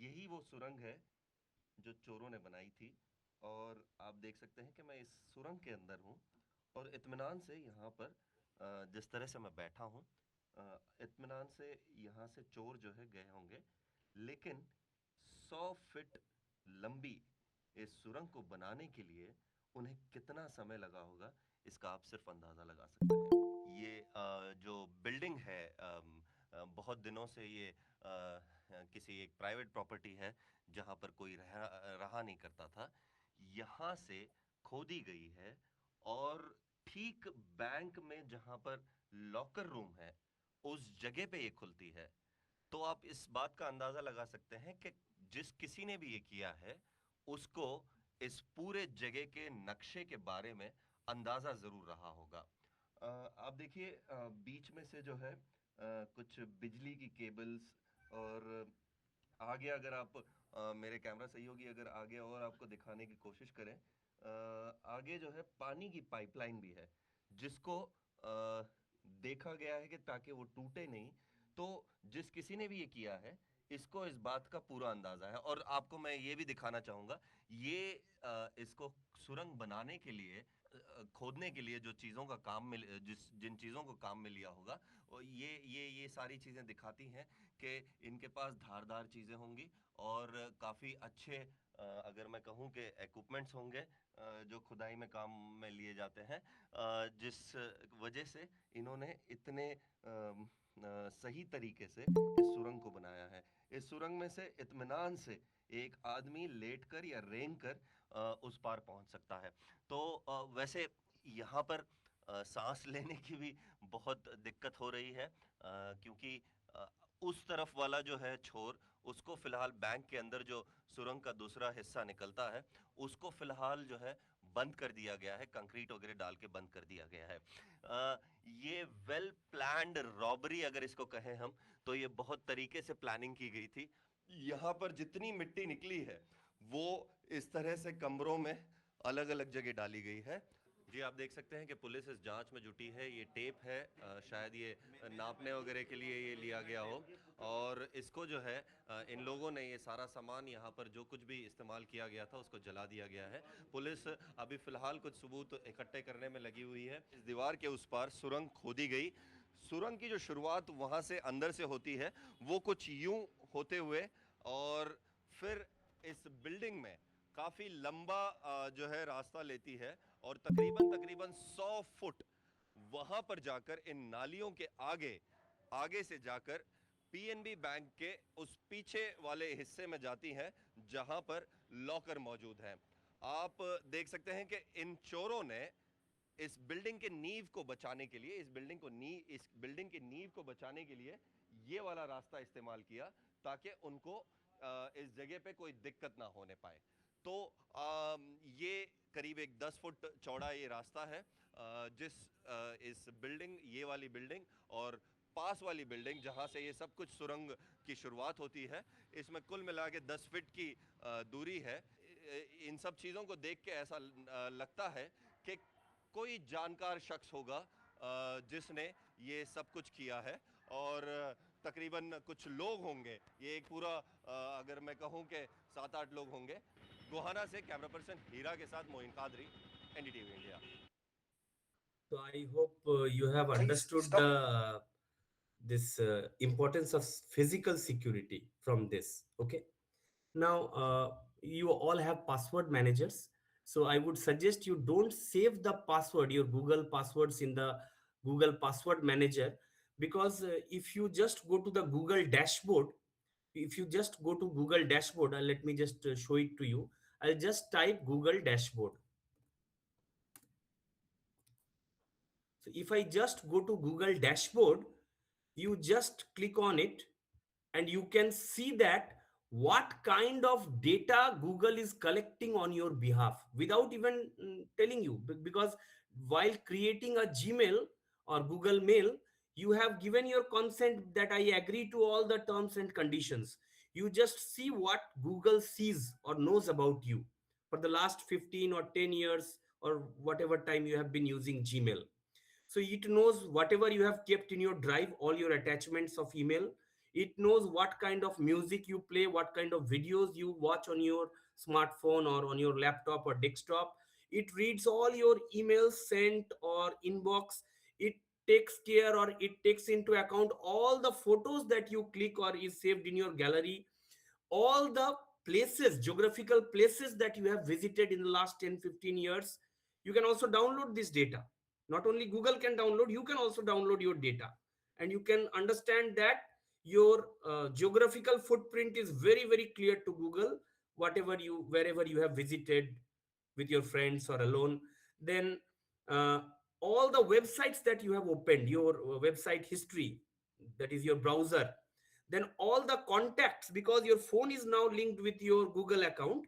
यही वो सुरंग है जो चोरों ने बनाई थी। और आप देख सकते हैं कि मैं इस सुरंग के अंदर हूं और इत्मीनान से यहाँ पर जिस तरह से मैं बैठा हूं, इत्मीनान से यहाँ से चोर जो है गए होंगे, लेकिन 100 फीट लंबी इस सुरंग को बनाने के लिए उन्हें कितना समय लगा होगा, इसका आप सिर्फ अंदाजा लगा सकते हैं। ये जो बिल्डिंग है, बहुत दिनों से ये किसी एक प्राइवेट प्रॉपर्टी है जहां पर कोई रहा नहीं करता था। यहाँ से खोदी गई है और ठीक बैंक में जहां पर लॉकर रूम है उस जगह पे ये खुलती है। तो आप इस बात का अंदाजा लगा सकते हैं कि जिस किसी ने भी ये किया है उसको इस पूरे जगह के नक्शे के बारे में अंदाजा जरूर रहा होगा। आप देखिए, बीच में से जो है कुछ बिजली की केबल्स, और आगे अगर आप मेरे कैमरा सहयोगी अगर आगे और आपको दिखाने की कोशिश करें, आगे जो है पानी की पाइपलाइन भी है जिसको देखा गया है कि ताकि वो टूटे नहीं। तो जिस किसी ने भी ये किया है इसको इस बात का पूरा अंदाजा है। और आपको मैं ये भी दिखाना चाहूंगा, ये इसको सुरंग बनाने के लिए, खोदने के लिए जो चीज़ों का काम में जिन चीज़ों को काम में लिया होगा, ये सारी चीज़ें दिखाती हैं कि इनके पास धारदार चीज़ें होंगी और काफ़ी अच्छे, अगर मैं कहूँ कि इक्विपमेंट्स होंगे जो खुदाई में काम में लिए जाते हैं, जिस वजह से इन्होंने इतने सही तरीके से इस सुरंग को बनाया है। इस सुरंग में से इत्मीनान से एक आदमी लेटकर या रेंग कर उस पार पहुंच सकता है। तो वैसे यहाँ पर सांस लेने की भी बहुत दिक्कत हो रही है, क्योंकि उस तरफ वाला जो है छोर, उसको फिलहाल बैंक के अंदर जो सुरंग का दूसरा हिस्सा निकलता है उसको फिलहाल जो है बंद कर दिया गया है, कंक्रीट वगैरह डाल के बंद कर दिया गया है। ये वेल प्लान्ड रॉबरी अगर इसको कहें हम, तो ये बहुत तरीके से प्लानिंग की गई थी। यहाँ पर जितनी मिट्टी निकली है वो इस तरह से कमरों में अलग अलग जगह डाली गई है। जी, आप देख सकते हैं कि पुलिस इस जांच में जुटी है। ये टेप है, शायद ये नापने वगैरह के लिए ये लिया गया हो, और इसको जो है इन लोगों ने ये सारा सामान यहाँ पर जो कुछ भी इस्तेमाल किया गया था उसको जला दिया गया है। पुलिस अभी फिलहाल कुछ सबूत इकट्ठे करने में लगी हुई है। इस दीवार के उस पार सुरंग खोदी गई। सुरंग की जो शुरुआत वहाँ से अंदर से होती है वो कुछ यूं होते हुए और फिर इस बिल्डिंग में काफी लंबा जो है रास्ता लेती है, और तकरीबन तकरीबन 100 फुट वहां पर जाकर इन नालियों के आगे आगे से जाकर पीएनबी बैंक के उस पीछे वाले हिस्से में जाती हैं जहां पर लॉकर मौजूद हैं। आप देख सकते हैं कि इन चोरों ने इस बिल्डिंग के नींव को बचाने के लिए, इस बिल्डिंग की नींव को बचाने के लिए ये वाला रास्ता इस्तेमाल किया ताकि उनको इस जगह पे कोई दिक्कत ना होने पाए। तो ये करीब एक 10 फुट चौड़ा ये रास्ता है, इस बिल्डिंग, ये वाली बिल्डिंग और पास वाली बिल्डिंग जहां से ये सब कुछ सुरंग की शुरुआत होती है, इसमें कुल मिला के 10 फीट की दूरी है। इन सब चीज़ों को देख के ऐसा लगता है कि कोई जानकार शख्स होगा जिसने ये सब कुछ किया है, और तकरीबन कुछ लोग होंगे, ये एक पूरा अगर मैं कहूँ कि 7-8 लोग होंगे। गोहाना से कैमरा पर्सन हीरा के साथ Moin Qadri, NDTV India. So I hope you have understood the this importance of physical security from this. Okay. Now you all have password managers. So I would suggest you don't save the password, your Google passwords in the Google password manager, because if you just go to the Google dashboard, if you just go to Google dashboard, let me just show it to you. I'll just type Google dashboard. So if I just go to Google dashboard, you just click on it and you can see that what kind of data Google is collecting on your behalf without even telling you. Because while creating a Gmail or Google Mail, you have given your consent that I agree to all the terms and conditions. You just see what Google sees or knows about you for the last 15 or 10 years or whatever time you have been using Gmail. So it knows whatever you have kept in your drive, all your attachments of email. It knows what kind of music you play, what kind of videos you watch on your smartphone or on your laptop or desktop. It reads all your emails sent or inbox. It takes care, or it takes into account all the photos that you click or is saved in your gallery, all the places, geographical places that you have visited in the last 10, 15 years. You can also download this data. Not only Google can download, you can also download your data, and you can understand that your geographical footprint is very, very clear to Google, whatever you, wherever you have visited with your friends or alone. Then uh, all the websites that you have opened, your website history, that is your browser, then all the contacts, because your phone is now linked with your Google account.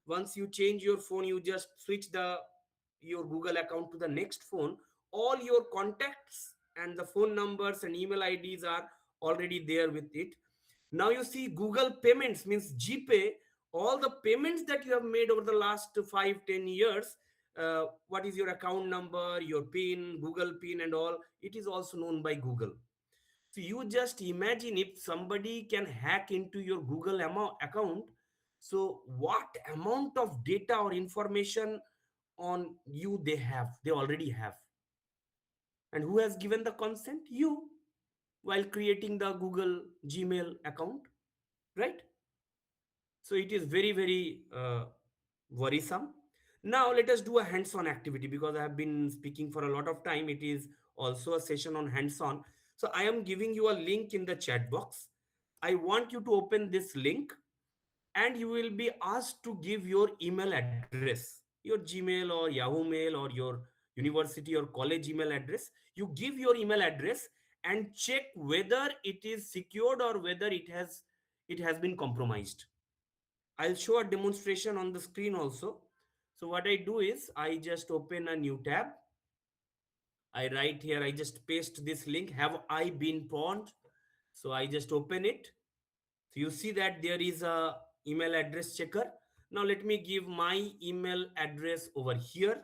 Once you change your phone, you just switch the your Google account to the next phone. All your contacts and the phone numbers and email IDs are already there with it. Now you see Google payments, means GPay. All the payments that you have made over the last 5, 10 years, what is your account number, your pin, Google pin and all, it is also known by Google. So you just imagine if somebody can hack into your Google account, so what amount of data or information on you they already have. And who has given the consent? You, while creating the Google Gmail account, right? So it is very, very worrisome. Now let us do a hands-on activity, because I have been speaking for a lot of time. It is also a session on hands-on. So I am giving you a link in the chat box. I want you to open this link, and you will be asked to give your email address, your Gmail or Yahoo Mail or your university or college email address. You give your email address and check whether it is secured or whether it has been compromised. I'll show a demonstration on the screen also. So what I do is I just open a new tab. I write here, I just paste this link. Have I been pawned? So I just open it. So you see that there is a email address checker. Now let me give my email address over here,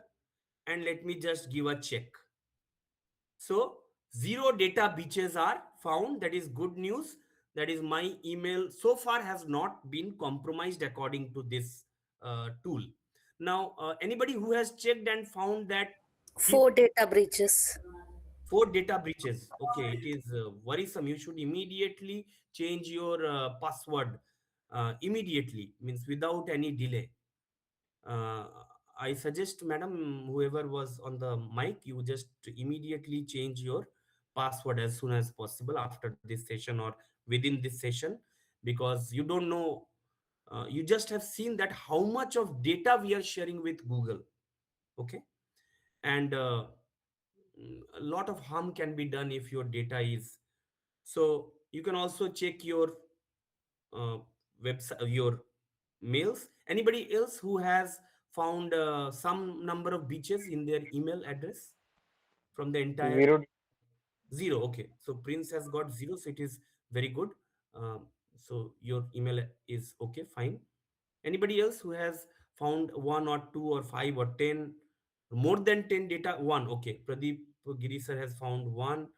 and let me just give a check. So zero data breaches are found. That is good news. That is, my email so far has not been compromised according to this tool. Now, anybody who has checked and found that if 4 data breaches. 4 data breaches, okay, it is worrisome. You should immediately change your password immediately, means without any delay. uh, I suggest, madam, whoever was on the mic, you just immediately change your password as soon as possible after this session or within this session, because you don't know. You just have seen that how much of data we are sharing with Google, okay, and a lot of harm can be done if your data is. So you can also check your uh, website, your mails. Anybody else who has found some number of beaches in their email address from the entire Zero. zero? Okay, so Prince has got zero, so it is very good. So your email is okay, fine. Anybody else who has found one or two or five or 10, more than 10 data? One, okay. Pradeep Giri sir has found one.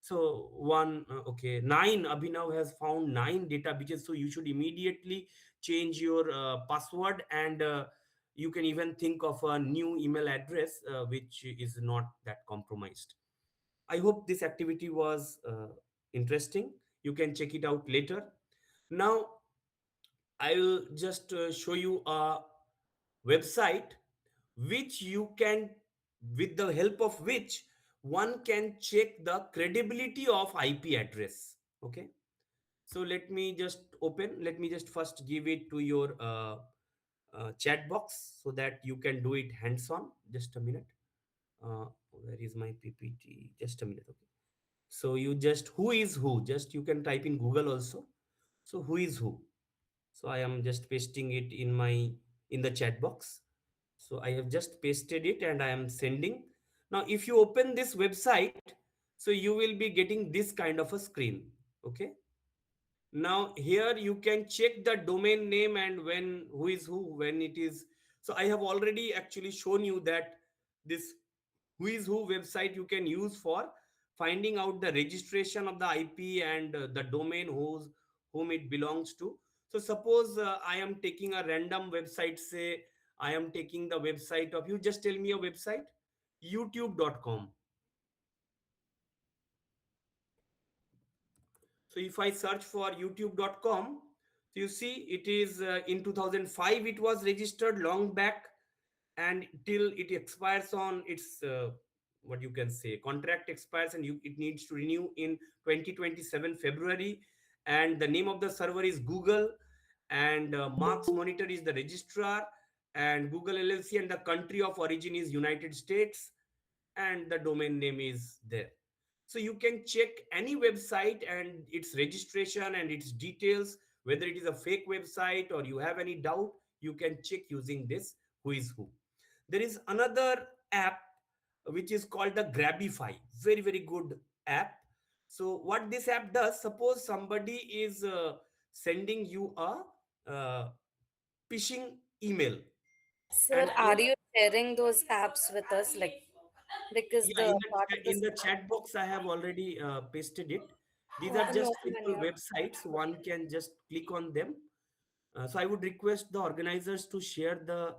So one, okay, nine. Abhinav has found 9 data breaches. So you should immediately change your password, and you can even think of a new email address which is not that compromised. I hope this activity was interesting. You can check it out later. Now I will just show you a website which you can, with the help of which one can check the credibility of IP address. Okay, so let me just first give it to your chat box so that you can do it hands on. Just a minute. Where is my PPT? Just a minute. Okay, so you just, who is who, just you can type in Google also. So who is who, so I am just pasting it in the chat box. So I have just pasted it and I am sending. Now if you open this website, so you will be getting this kind of a screen. Okay, now here you can check the domain name and when, who is who, when it is. So I have already actually shown you that this who is who website you can use for finding out the registration of the IP and the domain whom it belongs to. So suppose I am taking a random website, say I am taking the website of, you just tell me a website, youtube.com. So if I search for youtube.com, So you see, it is in 2005 it was registered long back, and till it expires on its what you can say contract expires, and it needs to renew in 2027 February. And the name of the server is Google, and Marks Monitor is the registrar, and Google LLC, and the country of origin is United States, and the domain name is there. So you can check any website and its registration and its details, whether it is a fake website or you have any doubt, you can check using this who is who. There is another app which is called the Grabify, very very good app. So what this app does, suppose somebody is sending you a uh, phishing email, Sir, and are you sharing those apps with us? Like, because yeah, the part of in this. the chat box I have already pasted it. These are No, just simple Manya. websites, one can just click on them. So I would request the organizers to share the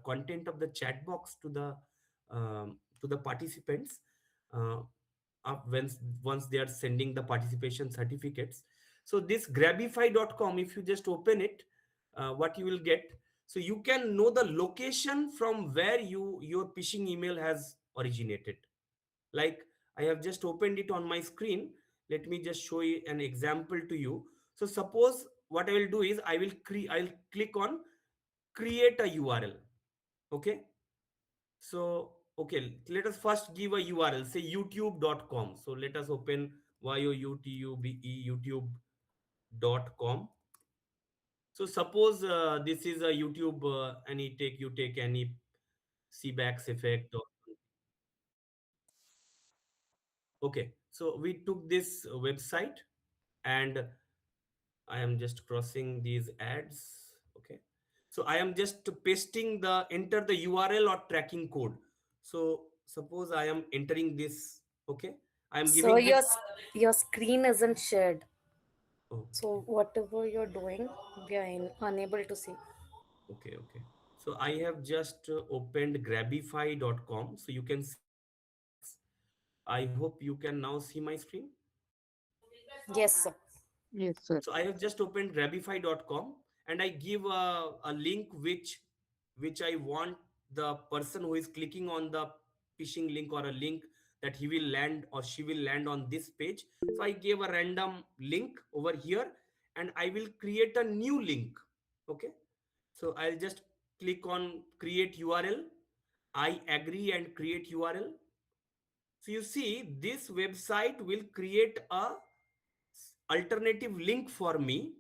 content of the chat box to the participants uh, when once they are sending the participation certificates. So this grabify.com, if you just open it, what you will get, so you can know the location from where your phishing email has originated. Like, I have just opened it on my screen. Let me just show you an example to you. So suppose what I will do is I'll click on create a URL. Okay. So okay, let us first give a URL, say youtube.com. So let us open youtube.com. So suppose this is a YouTube, any take you take any CBAX effect or okay. So we took this website, and I am just crossing these ads. Okay. So I am just pasting the enter the URL or tracking code. So suppose I am entering this. Okay. I am So giving this. your screen isn't shared. Okay. So whatever you're doing, we are unable to see. Okay. Okay. So I have just opened grabify.com. So you can see my box. I hope you can now see my screen. Yes, sir. Yes, sir. So I have just opened grabify.com, and I give a link which I want the person who is clicking on the phishing link or a link that he will land or she will land on this page. So I gave a random link over here, and I will create a new link. Okay. So I'll just click on create URL. I agree and create URL. So you see, this website will create a alternative link for me.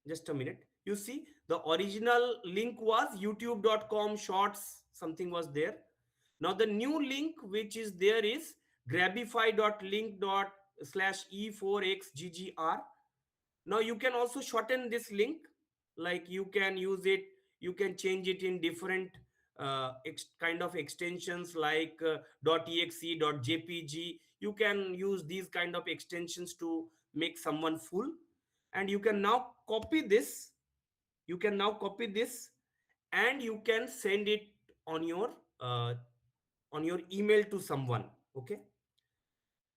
Just a minute. You see, the original link was youtube.com shorts, something was there. Now the new link which is there is grabify.link./e4xggr. Now you can also shorten this link, like you can use it, you can change it in different kind of extensions like .exe, .jpg. You can use these kind of extensions to make someone full. And you can now copy this, you can now copy this, and you can send it on your uh, on your email to someone. Okay.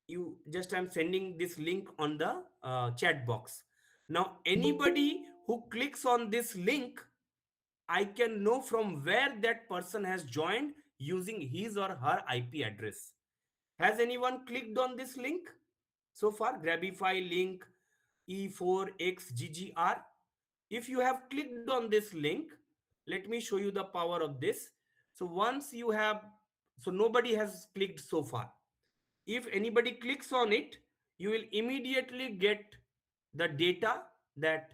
You just, I'm sending this link on the chat box. Now anybody who clicks on this link, I can know from where that person has joined using his or her IP address. Has anyone clicked on this link so far? Grabify link E4XGGR. If you have clicked on this link, let me show you the power of this. So once you have, so nobody has clicked so far. If anybody clicks on it, you will immediately get the data that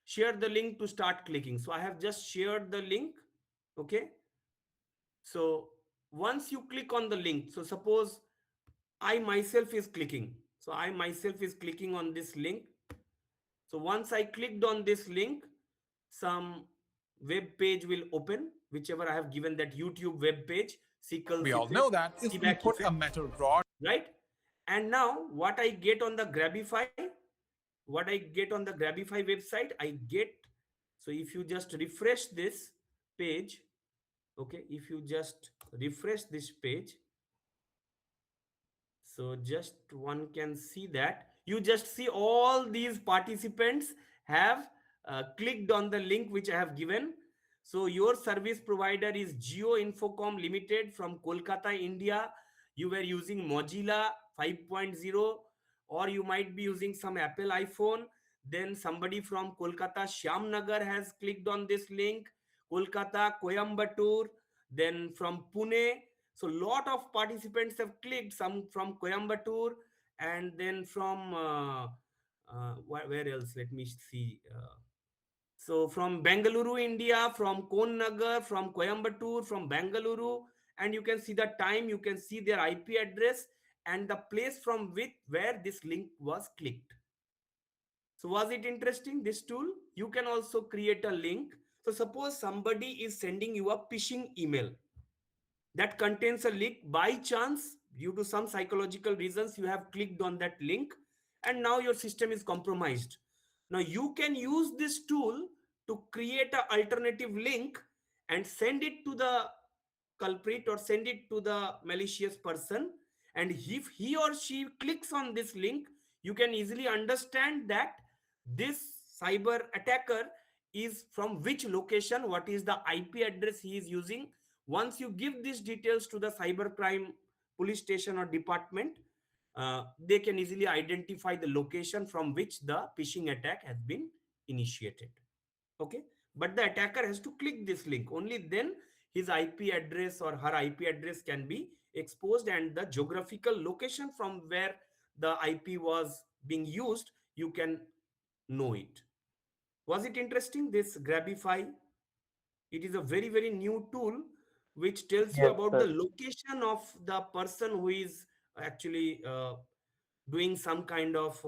share the link to start clicking. So I have just shared the link. Okay. So once you click on the link, so suppose I myself is clicking. So I myself is clicking on this link. So once I clicked on this link, some web page will open, whichever I have given, that YouTube web page, We Sickles all effect, know that if we CBAC put a effect, metal rod. right? And now what I get on the Grabify, what I get on the Grabify website, I get, so if you just refresh this page, okay, if you just refresh this page, so just one can see that you just see all these participants have clicked on the link which I have given. So your service provider is Geo Infocom Limited from Kolkata, India. You were using Mozilla 5.0, or you might be using some Apple iPhone. Then somebody from Kolkata, Shyamnagar, has clicked on this link. Kolkata, Coimbatore, then from Pune. So lot of participants have clicked, some from Coimbatore, and then from where else? Let me see. So from Bengaluru, India, from Konnagar, from Coimbatore, from Bengaluru, and you can see the time, you can see their IP address and the place from which where this link was clicked. So was it interesting, this tool? You can also create a link. So suppose somebody is sending you a phishing email that contains a link. By chance, due to some psychological reasons, you have clicked on that link and now your system is compromised. Now you can use this tool to create an alternative link and send it to the culprit or send it to the malicious person, and if he or she clicks on this link, you can easily understand that this cyber attacker is from which location, what is the IP address he is using. Once you give these details to the cybercrime police station or department, they can easily identify the location from which the phishing attack has been initiated. Okay, but the attacker has to click this link. Only then his IP address or her IP address can be exposed, and the geographical location from where the IP was being used, you can know it. Was it interesting, this Grabify? It is a very, very new tool which tells you Yes, about the sir. location of the person who is actually doing some kind of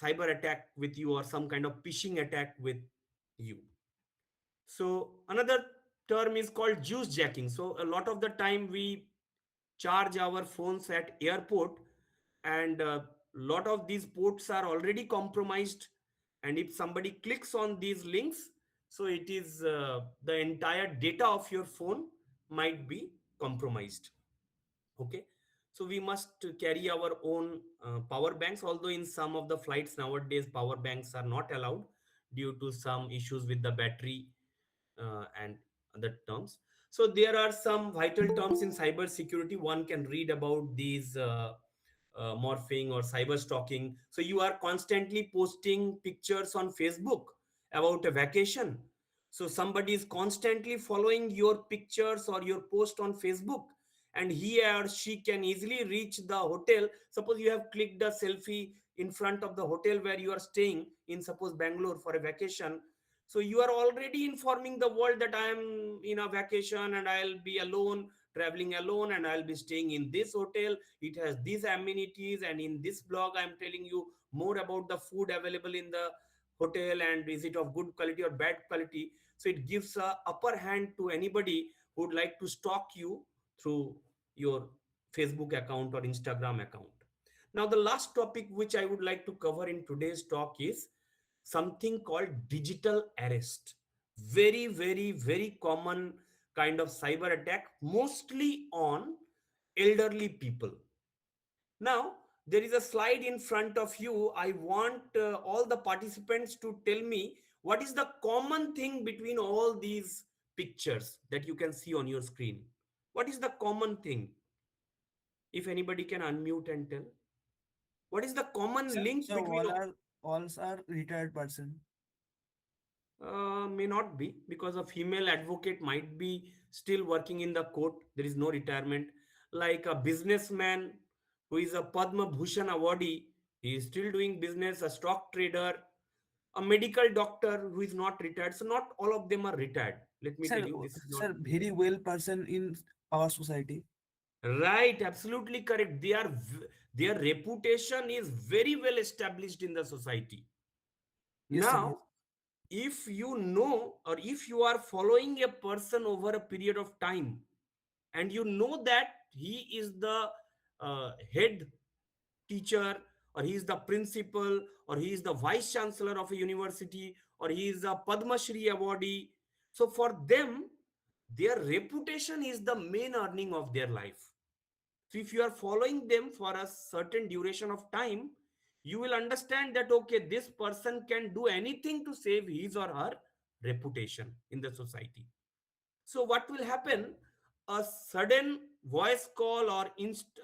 cyber attack with you or some kind of phishing attack with you. So another term is called juice jacking. So a lot of the time we charge our phones at airport, and a lot of these ports are already compromised, and if somebody clicks on these links, so it is the entire data of your phone might be compromised. Okay, so we must carry our own power banks, although in some of the flights nowadays power banks are not allowed due to some issues with the battery and other terms. So there are some vital terms in cyber security. One can read about these morphing or cyber stalking. So you are constantly posting pictures on Facebook about a vacation. So somebody is constantly following your pictures or your post on Facebook, and he or she can easily reach the hotel. Suppose you have clicked a selfie in front of the hotel where you are staying in, suppose Bangalore, for a vacation. So you are already informing the world that I am in a vacation and I'll be alone, traveling alone, and I'll be staying in this hotel. It has these amenities, and in this blog I'm telling you more about the food available in the hotel and is it of good quality or bad quality. So it gives a upper hand to anybody who would like to stalk you through your Facebook account or Instagram account. Now the last topic which I would like to cover in today's talk is something called digital arrest. Very, very, very common kind of cyber attack, mostly on elderly people. Now, there is a slide in front of you. I want all the participants to tell me what is the common thing between all these pictures that you can see on your screen. What is the common thing? If anybody can unmute and tell. What is the common link So between all are retired person. May not be, because a female advocate might be still working in the court. There is no retirement. Like a businessman who is a Padma Bhushan awardee, he is still doing business, a stock trader, a medical doctor who is not retired. So, not all of them are retired. Let me tell Sir, you, this is not sir, very well person in our society. right. Absolutely correct. Their reputation is very well established in the society. Yes, sir. Yes. Now, if you know or if you are following a person over a period of time and you know that he is the head teacher, or he is the principal, or he is the vice chancellor of a university, or he is a Padma Shri awardee, so for them their reputation is the main earning of their life. So if you are following them for a certain duration of time, you will understand that okay, this person can do anything to save his or her reputation in the society. So what will happen? A sudden voice call or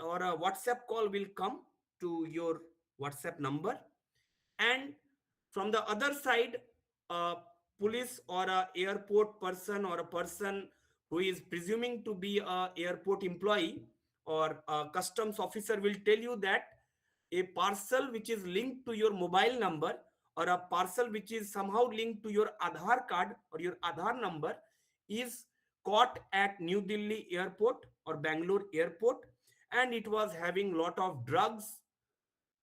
or a WhatsApp call will come to your WhatsApp number, and from the other side, a police or a airport person or a person who is presuming to be a airport employee or a customs officer will tell you that a parcel which is linked to your mobile number or a parcel which is somehow linked to your Aadhaar card or your Aadhaar number is caught at New Delhi airport or Bangalore airport, and it was having lot of drugs.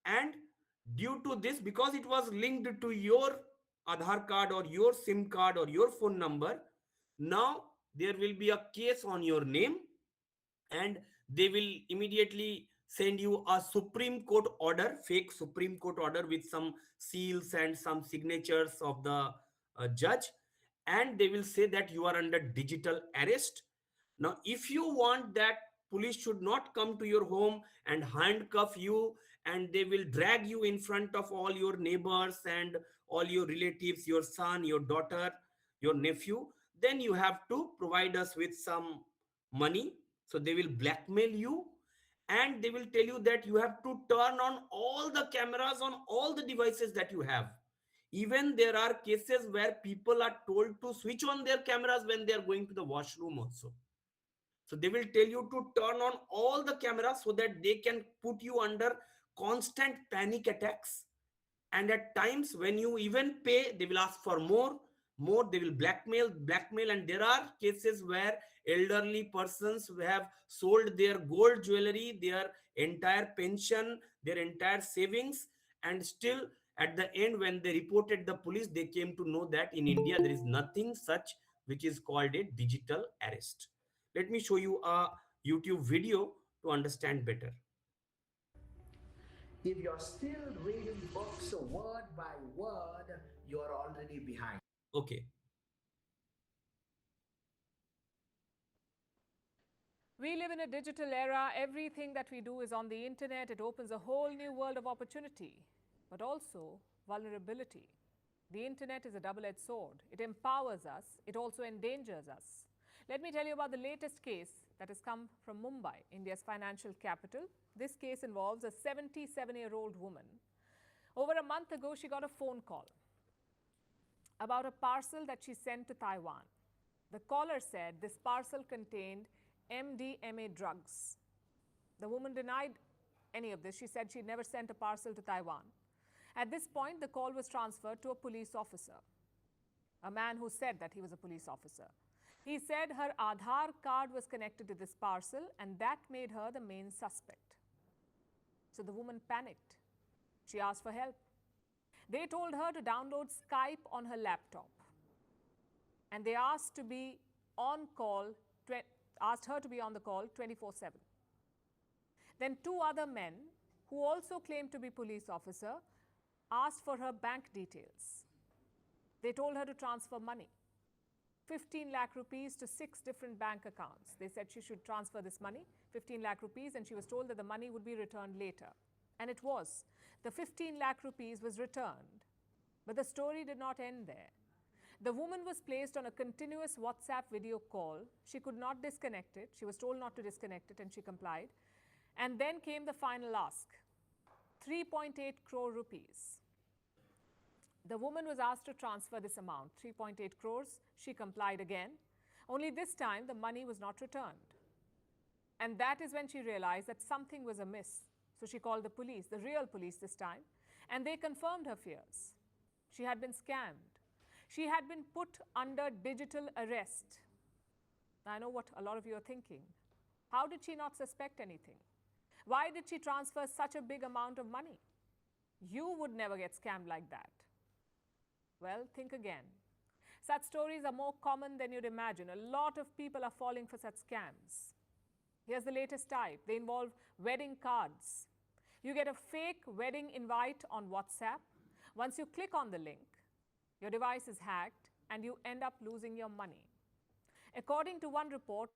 And due to this, because it was linked to your Aadhaar card or your SIM card or your phone number, now there will be a case on your name, and they will immediately send you a Supreme Court order, fake Supreme Court order with some seals and some signatures of the judge, and they will say that you are under digital arrest. Now if you want that police should not come to your home and handcuff you, and they will drag you in front of all your neighbors and all your relatives, your son, your daughter, your nephew, then you have to provide us with some money. So they will blackmail you, and they will tell you that you have to turn on all the cameras on all the devices that you have. Even there are cases where people are told to switch on their cameras when they are going to the washroom also. So they will tell you to turn on all the cameras so that they can put you under constant panic attacks. And at times when you even pay, they will ask for more, they will blackmail. And there are cases where elderly persons who have sold their gold jewelry, their entire pension, their entire savings, and still at the end when they reported the police, they came to know that in India there is nothing such which is called a digital arrest. Let me show you a YouTube video to understand better. If you're still reading books word by word, you're already behind. Okay. We live in a digital era. Everything that we do is on the internet. It opens a whole new world of opportunity, but also vulnerability. The internet is a double-edged sword. It empowers us. It also endangers us. Let me tell you about the latest case that has come from Mumbai, India's financial capital. This case involves a 77-year-old woman. Over a month ago, she got a phone call about a parcel that she sent to Taiwan. The caller said this parcel contained MDMA drugs. The woman denied any of this. She said she'd never sent a parcel to Taiwan. At this point, the call was transferred to a police officer, a man who said that he was a police officer. He said her Aadhaar card was connected to this parcel, and that made her the main suspect. So the woman panicked. She asked for help. They told her to download Skype on her laptop, and they asked to be on call, asked her to be on the call 24/7. Then two other men, who also claimed to be police officer, asked for her bank details. They told her to transfer money, 15 lakh rupees to 6 different bank accounts. They said she should transfer this money, 15 lakh rupees, and she was told that the money would be returned later. And it was. The 15 lakh rupees was returned. But the story did not end there. The woman was placed on a continuous WhatsApp video call. She could not disconnect it. She was told not to disconnect it, and she complied. And then came the final ask, 3.8 crore rupees. The woman was asked to transfer this amount, 3.8 crores. She complied again. Only this time, the money was not returned. And that is when she realized that something was amiss. So she called the police, the real police this time, and they confirmed her fears. She had been scammed. She had been put under digital arrest. I know what a lot of you are thinking. How did she not suspect anything? Why did she transfer such a big amount of money? You would never get scammed like that. Well, think again. Such stories are more common than you'd imagine. A lot of people are falling for such scams. Here's the latest type. They involve wedding cards. You get a fake wedding invite on WhatsApp. Once you click on the link, your device is hacked and you end up losing your money. According to one report,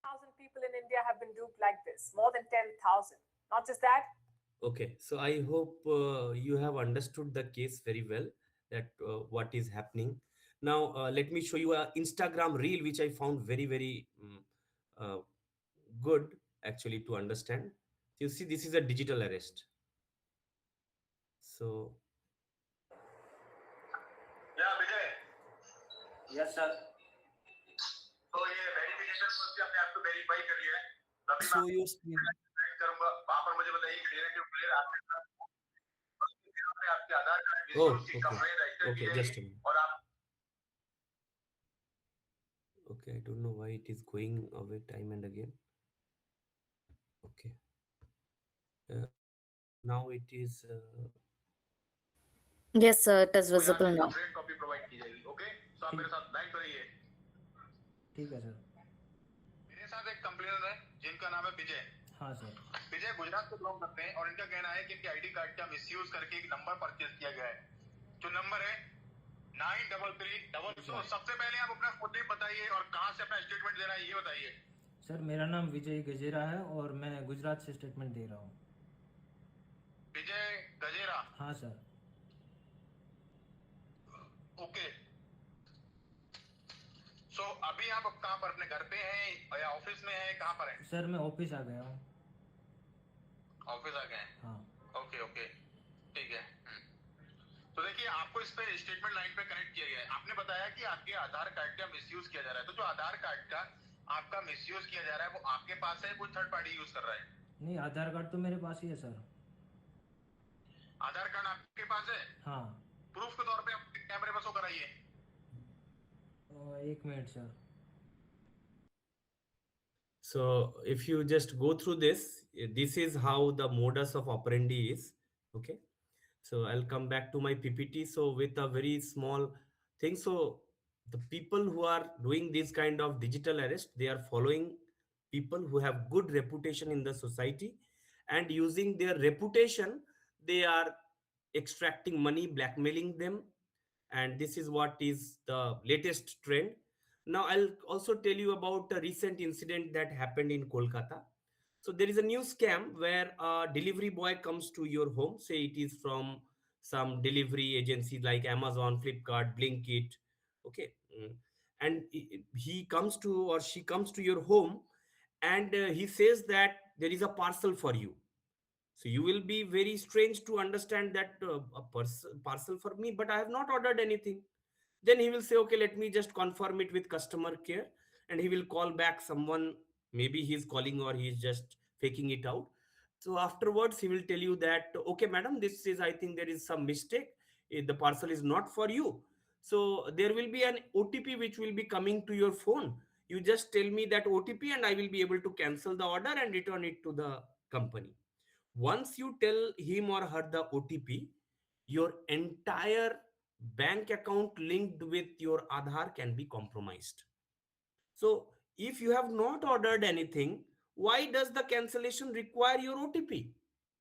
1,000 people in India have been duped like this, more than 10,000. Not just that, Okay, so I hope you have understood the case very well, that what is happening. Now, let me show you a Instagram reel which I found very uh, good actually to understand. You see, this is a digital arrest. So, Yeah, Vijay. Yes, sir. तो ये verification first आपने आपको verify कर लिया है, तभी मैं Show your screen. connect करूंगा वहां पर। मुझे बताइए क्लियर टू क्लियर आपके साथ यहाँ पे आपके आधार कार्ड oh, मिसयूज की okay, कंप्लेंट रजिस्टर की okay, just a जाएगी minute. और आप Okay, I don't know why it is going away time and again. Okay, now it is. Yes, sir, it is को यहाँ visible से now. Complaint copy provide की जाएगी। Okay, सो आप मेरे साथ लाइन पर रहिए। ठीक है सर। मेरे साथ एक कंप्लेनर है जिनका नाम है विजय। हाँ सर। विजय गुजरात से बिलोंग करते हैं और इनका कहना है कि इनके आईडी कार्ड का मिसयूज करके एक नंबर परचेज किया गया है, जो नंबर है 933 तो सबसे पहले आप अपना फुल नेम बताइए और कहाँ से अपना स्टेटमेंट देना है ये बताइए। सर मेरा नाम विजय गजेरा है और मैं गुजरात से स्टेटमेंट दे रहा हूँ। विजय गजेरा। हाँ सर। ओके, सो अभी आप कहाँ पर, अपने घर पे हैं या ऑफिस में हैं, कहाँ पर हैं? सर मैं ऑफिस आ गया हूँ। ऑफिस आ गए हैं। हाँ। ओके ओके, ठीक है। तो देखिए, आपको इस पे स्टेटमेंट लाइन पे कनेक्ट किया गया है। आपने बताया कि आपके आधार कार्ड का मिसयूज किया जा रहा है, तो जो आधार कार्ड का आपका मिसयूज किया जा रहा है वो आपके पास है, कोई थर्ड पार्टी यूज कर रहा है? नहीं, आधार कार्ड तो मेरे पास ही है सर। आधार कार्ड आपके पास है? हाँ। प्रूफ के तौर पे आप कैमरे पर शो कराइए। एक minute sir. So if you just go through this is how the modus of operandi is. Okay. So I'll come back to my PPT. So with a very small thing, so the people who are doing this kind of digital arrest, they are following people who have good reputation in the society, and using their reputation, they are extracting money, blackmailing them, and this is what is the latest trend. Now I'll also tell you about a recent incident that happened in Kolkata. So there is a new scam where a delivery boy comes to your home, say it is from some delivery agency like Amazon, Flipkart, Blinkit. Okay. And he comes to, or she comes to your home, and he says that there is a parcel for you. So you will be very strange to understand that parcel for me, but I have not ordered anything. Then he will say, okay, let me just confirm it with customer care, and he will call back someone. Maybe he's calling or he's just faking it out. So afterwards he will tell you that, okay madam, this is, I think there is some mistake. The parcel is not for you. So there will be an OTP which will be coming to your phone. You just tell me that OTP and I will be able to cancel the order and return it to the company. Once you tell him or her the OTP, your entire bank account linked with your Aadhaar can be compromised. So, if you have not ordered anything, why does the cancellation require your OTP?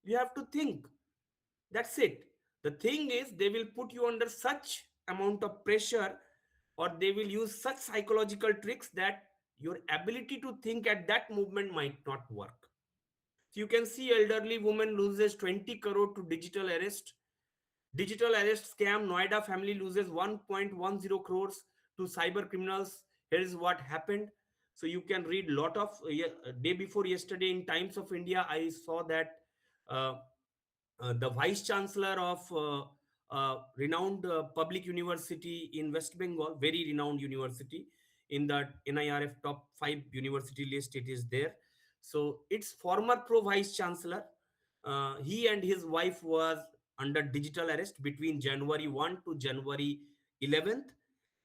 You have to think. That's it. The thing is, they will put you under such amount of pressure, or they will use such psychological tricks that your ability to think at that moment might not work. So you can see elderly woman loses 20 crore to digital arrest. Digital arrest scam, Noida family loses 1.10 crores to cyber criminals. Here is what happened. So you can read lot of day before yesterday in Times of India. I saw that uh, the vice chancellor of renowned public university in West Bengal, very renowned university in the NIRF top 5 university list, it is there. So its former pro vice chancellor, he and his wife was under digital arrest between January 1 to January 11th,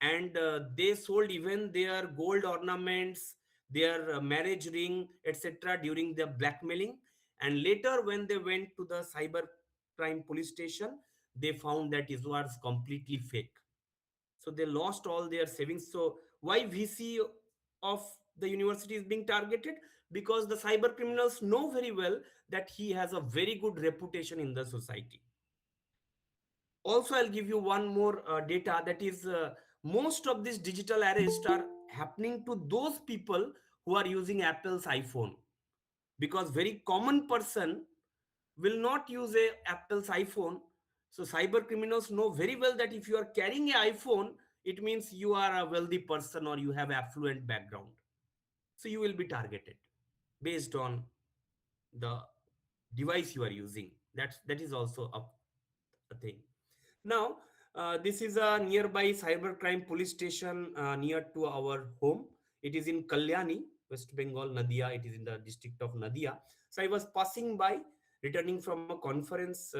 and they sold even their gold ornaments, their marriage ring, etc. during the blackmailing. And later, when they went to the cyber crime police station, they found that it was completely fake. So they lost all their savings. So why VC of the university is being targeted? Because the cyber criminals know very well that he has a very good reputation in the society. Also, I'll give you one more data, that is most of these digital arrests are happening to those people who are using Apple's iPhone, because very common person will not use a Apple's iPhone. So cyber criminals know very well that if you are carrying a iPhone, it means you are a wealthy person or you have affluent background. So you will be targeted based on the device you are using. That is also a thing. Now, this is a nearby cybercrime police station near to our home. It is in Kalyani, West Bengal, Nadia. It is in the district of Nadia. So I was passing by, returning from a conference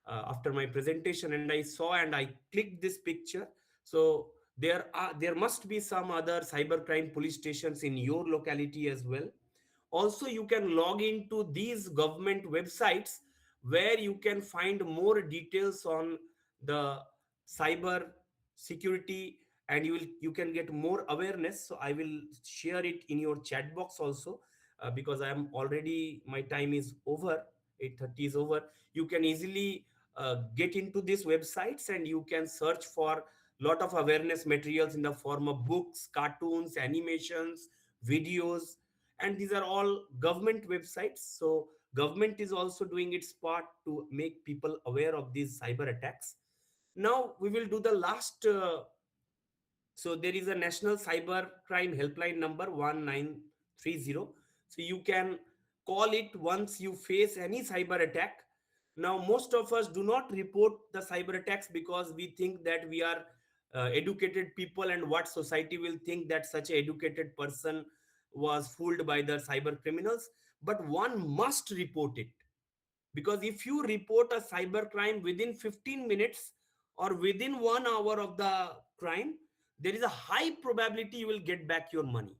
after my presentation, and I saw and I clicked this picture. So there must be some other cybercrime police stations in your locality as well. Also, you can log into these government websites where you can find more details on the cyber security, and you can get more awareness. So I will share it in your chat box also, because I am already, my time is over, 8:30 is over. You can easily get into these websites and you can search for lot of awareness materials in the form of books, cartoons, animations, videos, and these are all government websites. So government is also doing its part to make people aware of these cyber attacks. Now we will do the last so there is a national cyber crime helpline number 1930. So you can call it once you face any cyber attack. Now most of us do not report the cyber attacks because we think that we are educated people, and what society will think that such a educated person was fooled by the cyber criminals. But one must report it, because if you report a cyber crime within 15 minutes or within 1 hour of the crime, there is a high probability you will get back your money.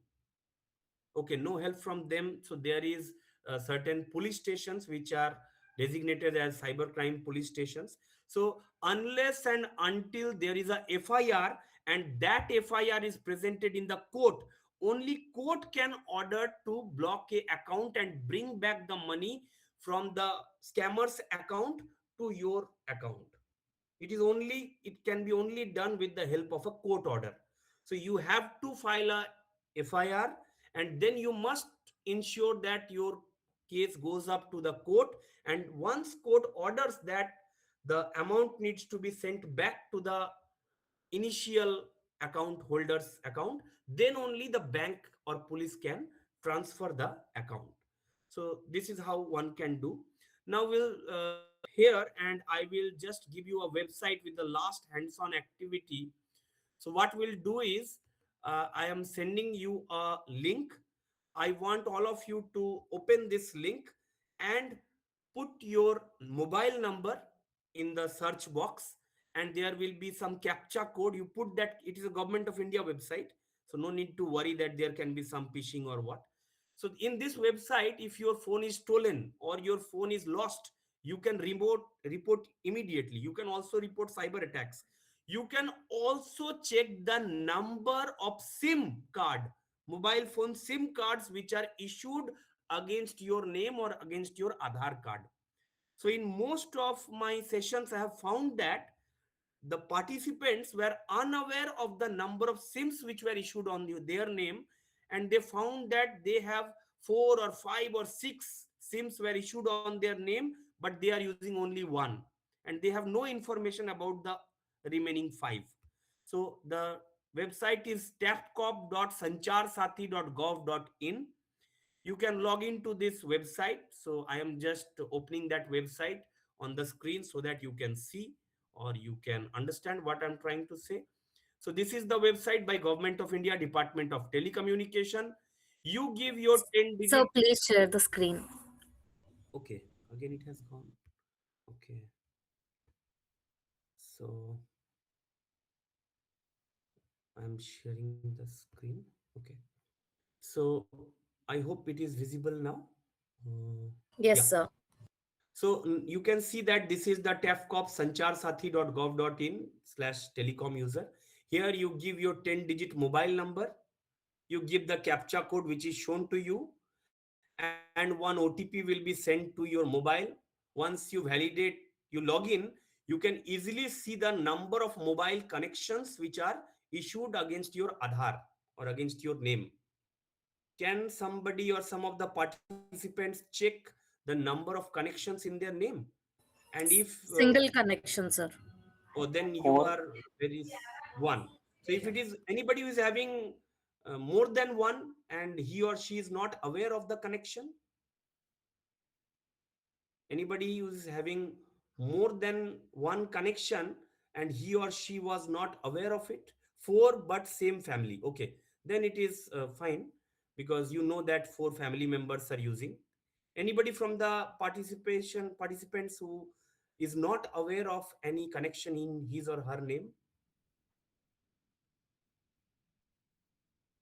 Okay, no help from them. So there is certain police stations which are designated as cybercrime police stations. So unless and until there is a FIR, and that FIR is presented in the court, only court can order to block a account and bring back the money from the scammer's account to your account. It can be only done with the help of a court order. So you have to file a FIR, and then you must ensure that your case goes up to the court, and once court orders that the amount needs to be sent back to the initial account holder's account, then only the bank or police can transfer the account. So this is how one can do. Now we'll here, and I will just give you a website with the last hands-on activity. So what we'll do is, I am sending you a link. I want all of you to open this link and put your mobile number in the search box, and there will be some captcha code. You put that. It is a government of India website, so no need to worry that there can be some phishing or what. So in this website, if your phone is stolen or your phone is lost, you can report immediately. You can also report cyber attacks. You can also check the number of SIM card, mobile phone SIM cards, which are issued against your name or against your Aadhaar card. So in most of my sessions, I have found that the participants were unaware of the number of SIMs which were issued on their name, and they found that they have 4 or 5 or 6 SIMs were issued on their name, but they are using only one, and they have no information about the remaining 5. So the website is tapcop.sancharsathi.gov.in. You can log into this website. So I am just opening that website on the screen so that you can see or you can understand what I'm trying to say. So this is the website by Government of India, Department of Telecommunication. You give your 10 So digit. please share the screen. Okay, again it has gone. Okay, so I'm sharing the screen. Okay, so I hope it is visible now. Yes, Yeah. sir. So you can see that this is the tafcop sancharsathi.gov.in/telecom user. Here you give your 10-digit mobile number, you give the captcha code which is shown to you, and one OTP will be sent to your mobile. Once you validate, you log in, you can easily see the number of mobile connections which are issued against your Aadhaar or against your name. Can somebody or some of the participants check the the number of connections in their name. And if Single connection, sir. or then you Four. are there is one. So if it is anybody who is having more than one and he or she is not aware of the connection, anybody who is having more than one connection and he or she was not aware of it, four but same family, okay, then it is fine, because you know that four family members are using. Anybody from the participation participants who is not aware of any connection in his or her name?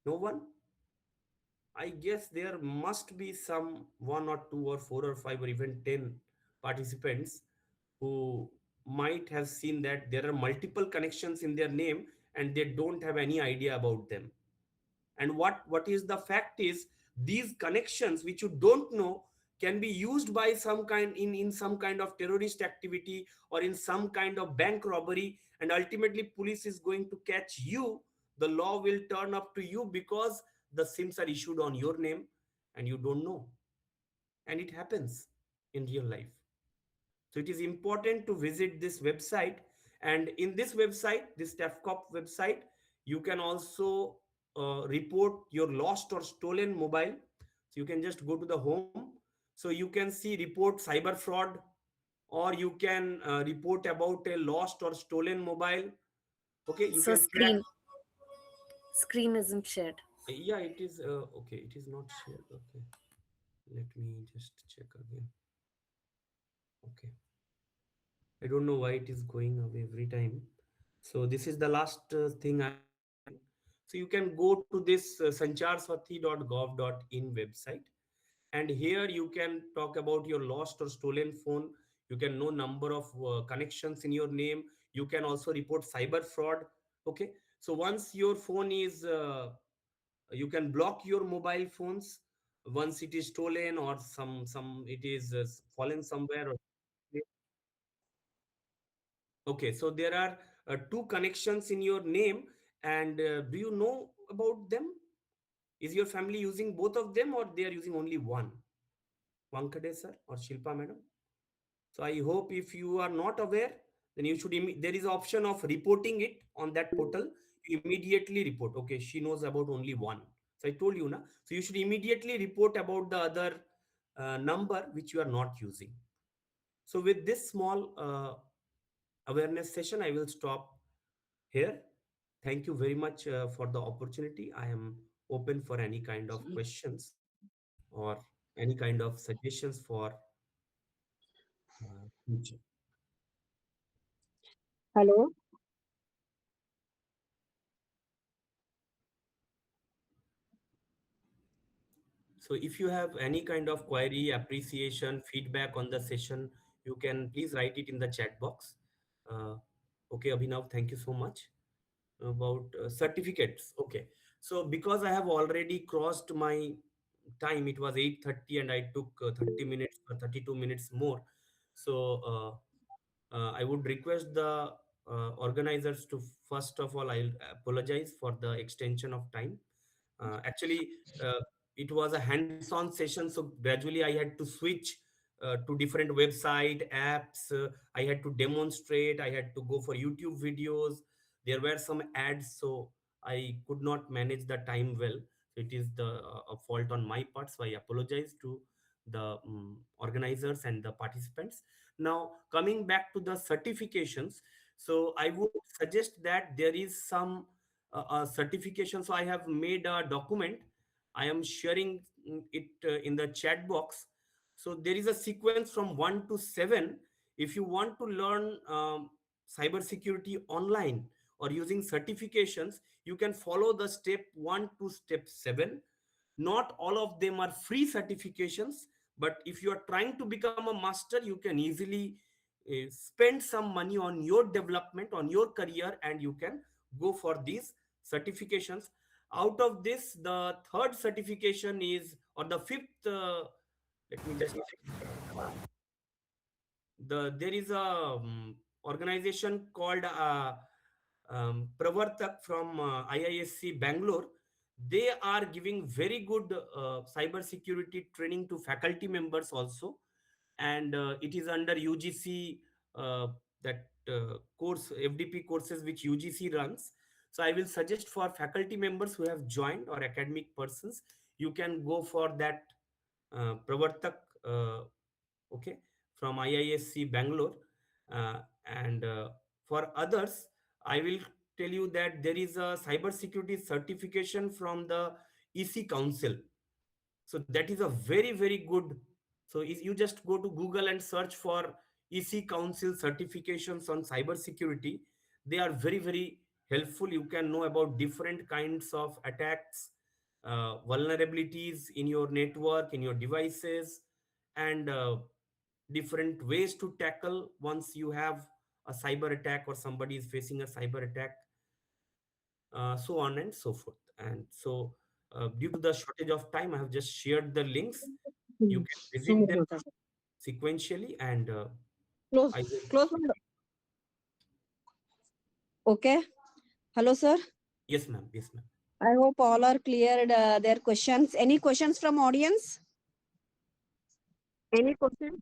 No one? I guess there must be some one or two or four or five or even 10 participants who might have seen that there are multiple connections in their name and they don't have any idea about them. And what is the fact is, these connections which you don't know can be used by some kind in some kind of terrorist activity or in some kind of bank robbery, and ultimately police is going to catch you. The law will turn up to you because the sims are issued on your name and you don't know. And it happens in real life. So it is important to visit this website. And in this website, this TAFCOP website, you can also report your lost or stolen mobile. So you can just go to the home. So you can see report cyber fraud, or you can report about a lost or stolen mobile. Okay, you So can track. screen isn't shared. Yeah, it is. Okay, it is not shared. Okay, let me just check again. Okay. I don't know why it is going away every time. So this is the last thing I am sharing. So you can go to this sancharswathi.gov.in website, and here you can talk about your lost or stolen phone. You can know number of connections in your name. You can also report cyber fraud. Okay. So once your phone is, you can block your mobile phones once it is stolen or some it is fallen somewhere. Or okay, so there are two connections in your name, and do you know about them? Is your family using both of them or they are using only one? Vankade sir or Shilpa madam? So I hope if you are not aware, then you should, there is option of reporting it on that portal. You immediately report. Okay, she knows about only one. So I told you, na? So you should immediately report about the other number which you are not using. So with this small awareness session, I will stop here. Thank you very much for the opportunity. I am open for any kind of questions or any kind of suggestions for future. Hello. So if you have any kind of query, appreciation, feedback on the session, you can please write it in the chat box. Uh, okay, Abhinav, thank you so much. About certificates. Okay. So because I have already crossed my time, it was 8:30 and I took 30 minutes or 32 minutes more. So I would request the organizers to, first of all, I'll apologize for the extension of time. Actually, uh, it was a hands-on session, so gradually I had to switch to different website apps. I had to demonstrate. I had to go for YouTube videos. There were some ads, so I could not manage the time well. So it is the a fault on my part. So I apologize to the organizers and the participants. Now, coming back to the certifications, so I would suggest that there is some certification. So I have made a document. I am sharing it in the chat box. So there is a sequence from 1 to 7. If you want to learn cybersecurity online or using certifications, you can follow the step 1 to step 7. Not all of them are free certifications, but if you are trying to become a master, you can easily spend some money on your development, on your career, and you can go for these certifications. Out of this, the third certification is, or the fifth, let me just there is a organization called Pravartak from IISc Bangalore. They are giving very good cyber security training to faculty members also. and it is under UGC, that course, FDP courses which UGC runs. So I will suggest for faculty members who have joined or academic persons, you can go for that Pravartak, okay, from IISc Bangalore. And for others, I will tell you that there is a cybersecurity certification from the EC Council. So that is a very, very good. So if you just go to Google and search for EC Council certifications on cybersecurity, they are very, very helpful. You can know about different kinds of attacks, vulnerabilities in your network, in your devices, and different ways to tackle once you have a cyber attack or somebody is facing a cyber attack, so on and so forth. And so, due to the shortage of time, I have just shared the links. You can visit them sequentially, and Close, I will. close. Okay. Hello, sir. Yes, ma'am. Yes, ma'am. I hope all are cleared their questions. Any questions from audience? Any question?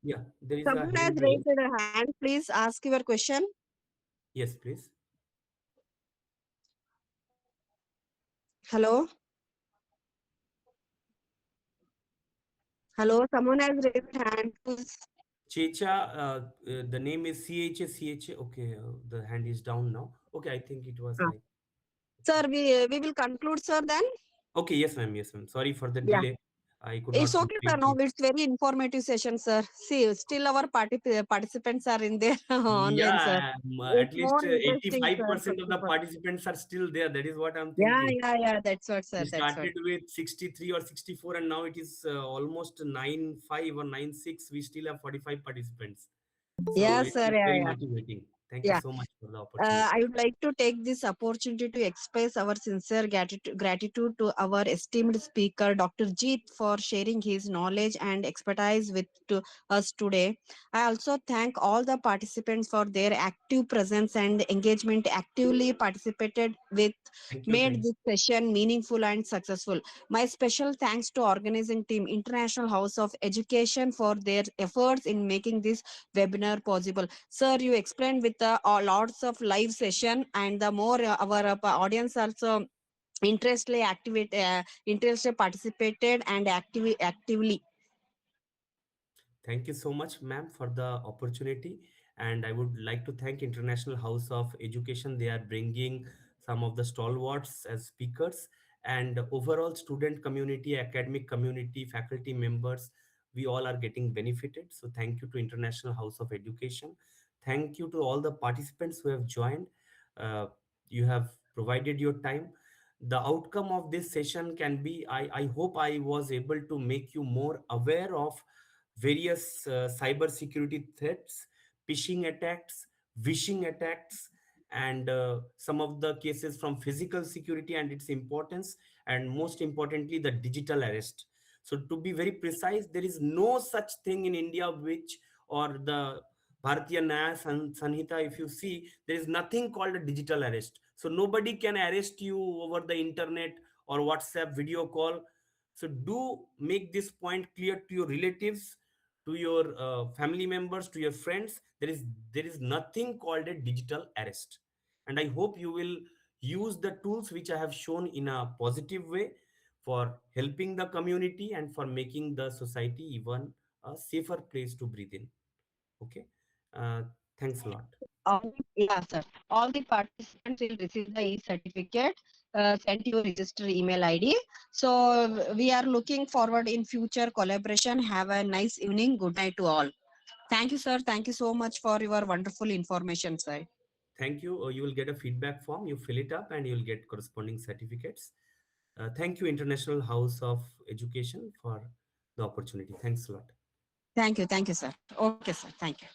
Yeah, there is a Someone has hand raised. raised a hand. Please ask your question. Yes, please. Hello. Hello. Someone has raised a hand. Who's Checha, the name is CHA. Okay, the hand is down now. Okay, I think it was like. Sir, we will conclude, sir, then. Okay, yes, ma'am. Yes, ma'am. Sorry for the Yeah. delay. I could It's not okay, sir. complete No, it. it's very informative session, sir. See, still our participants are in there online, sir. Yeah, It's at least more interesting, sir. 85% of the participants are still there. That is what I'm Yeah, thinking. yeah, yeah. That's what, sir. We That's what. started with 63 or 64, and now it is almost 9.5 or 9.6. We still have 45 participants. So Yes, it sir. is Yeah, very yeah. motivating. Thank you Yeah. so much for the opportunity. I would like to take this opportunity to express our sincere gratitude to our esteemed speaker, Dr. Jeet, for sharing his knowledge and expertise with to us today. I also thank all the participants for their active presence and engagement, actively participated with, Thank you. made this session meaningful and successful. My special thanks to organizing team International House of Education for their efforts in making this webinar possible. Sir, you explained with lots of live session, and the more our audience also interested participated and actively. Thank you so much, ma'am, for the opportunity. And I would like to thank International House of Education. They are bringing some of the stalwarts as speakers, and overall student community, academic community, faculty members. We all are getting benefited. So thank you to International House of Education. Thank you to all the participants who have joined. Uh, you have provided your time. The outcome of this session can be, I hope I was able to make you more aware of various cyber security threats, phishing attacks, vishing attacks, and some of the cases from physical security and its importance, and most importantly, the digital arrest. So, to be very precise, there is no such thing in India which, or the Bharatiya Nyaya Sanhita, if you see, there is nothing called a digital arrest. So, nobody can arrest you over the internet or WhatsApp video call. So, do make this point clear to your relatives, to your family members, to your friends. There is nothing called a digital arrest, and I hope you will use the tools which I have shown in a positive way for helping the community and for making the society even a safer place to breathe in. Okay, uh, thanks a lot. Yeah, sir. All the participants will receive the e-certificate sent to your register email ID. So we are looking forward in future collaboration. Have a nice evening. Good night to all. Thank you, sir. Thank you so much for your wonderful information, sir. Thank you. You will get a feedback form, you fill it up, and you will get corresponding certificates. Thank you, International House of Education, for the opportunity. Thanks a lot. Thank you. Thank you, sir. Okay, sir. Thank you.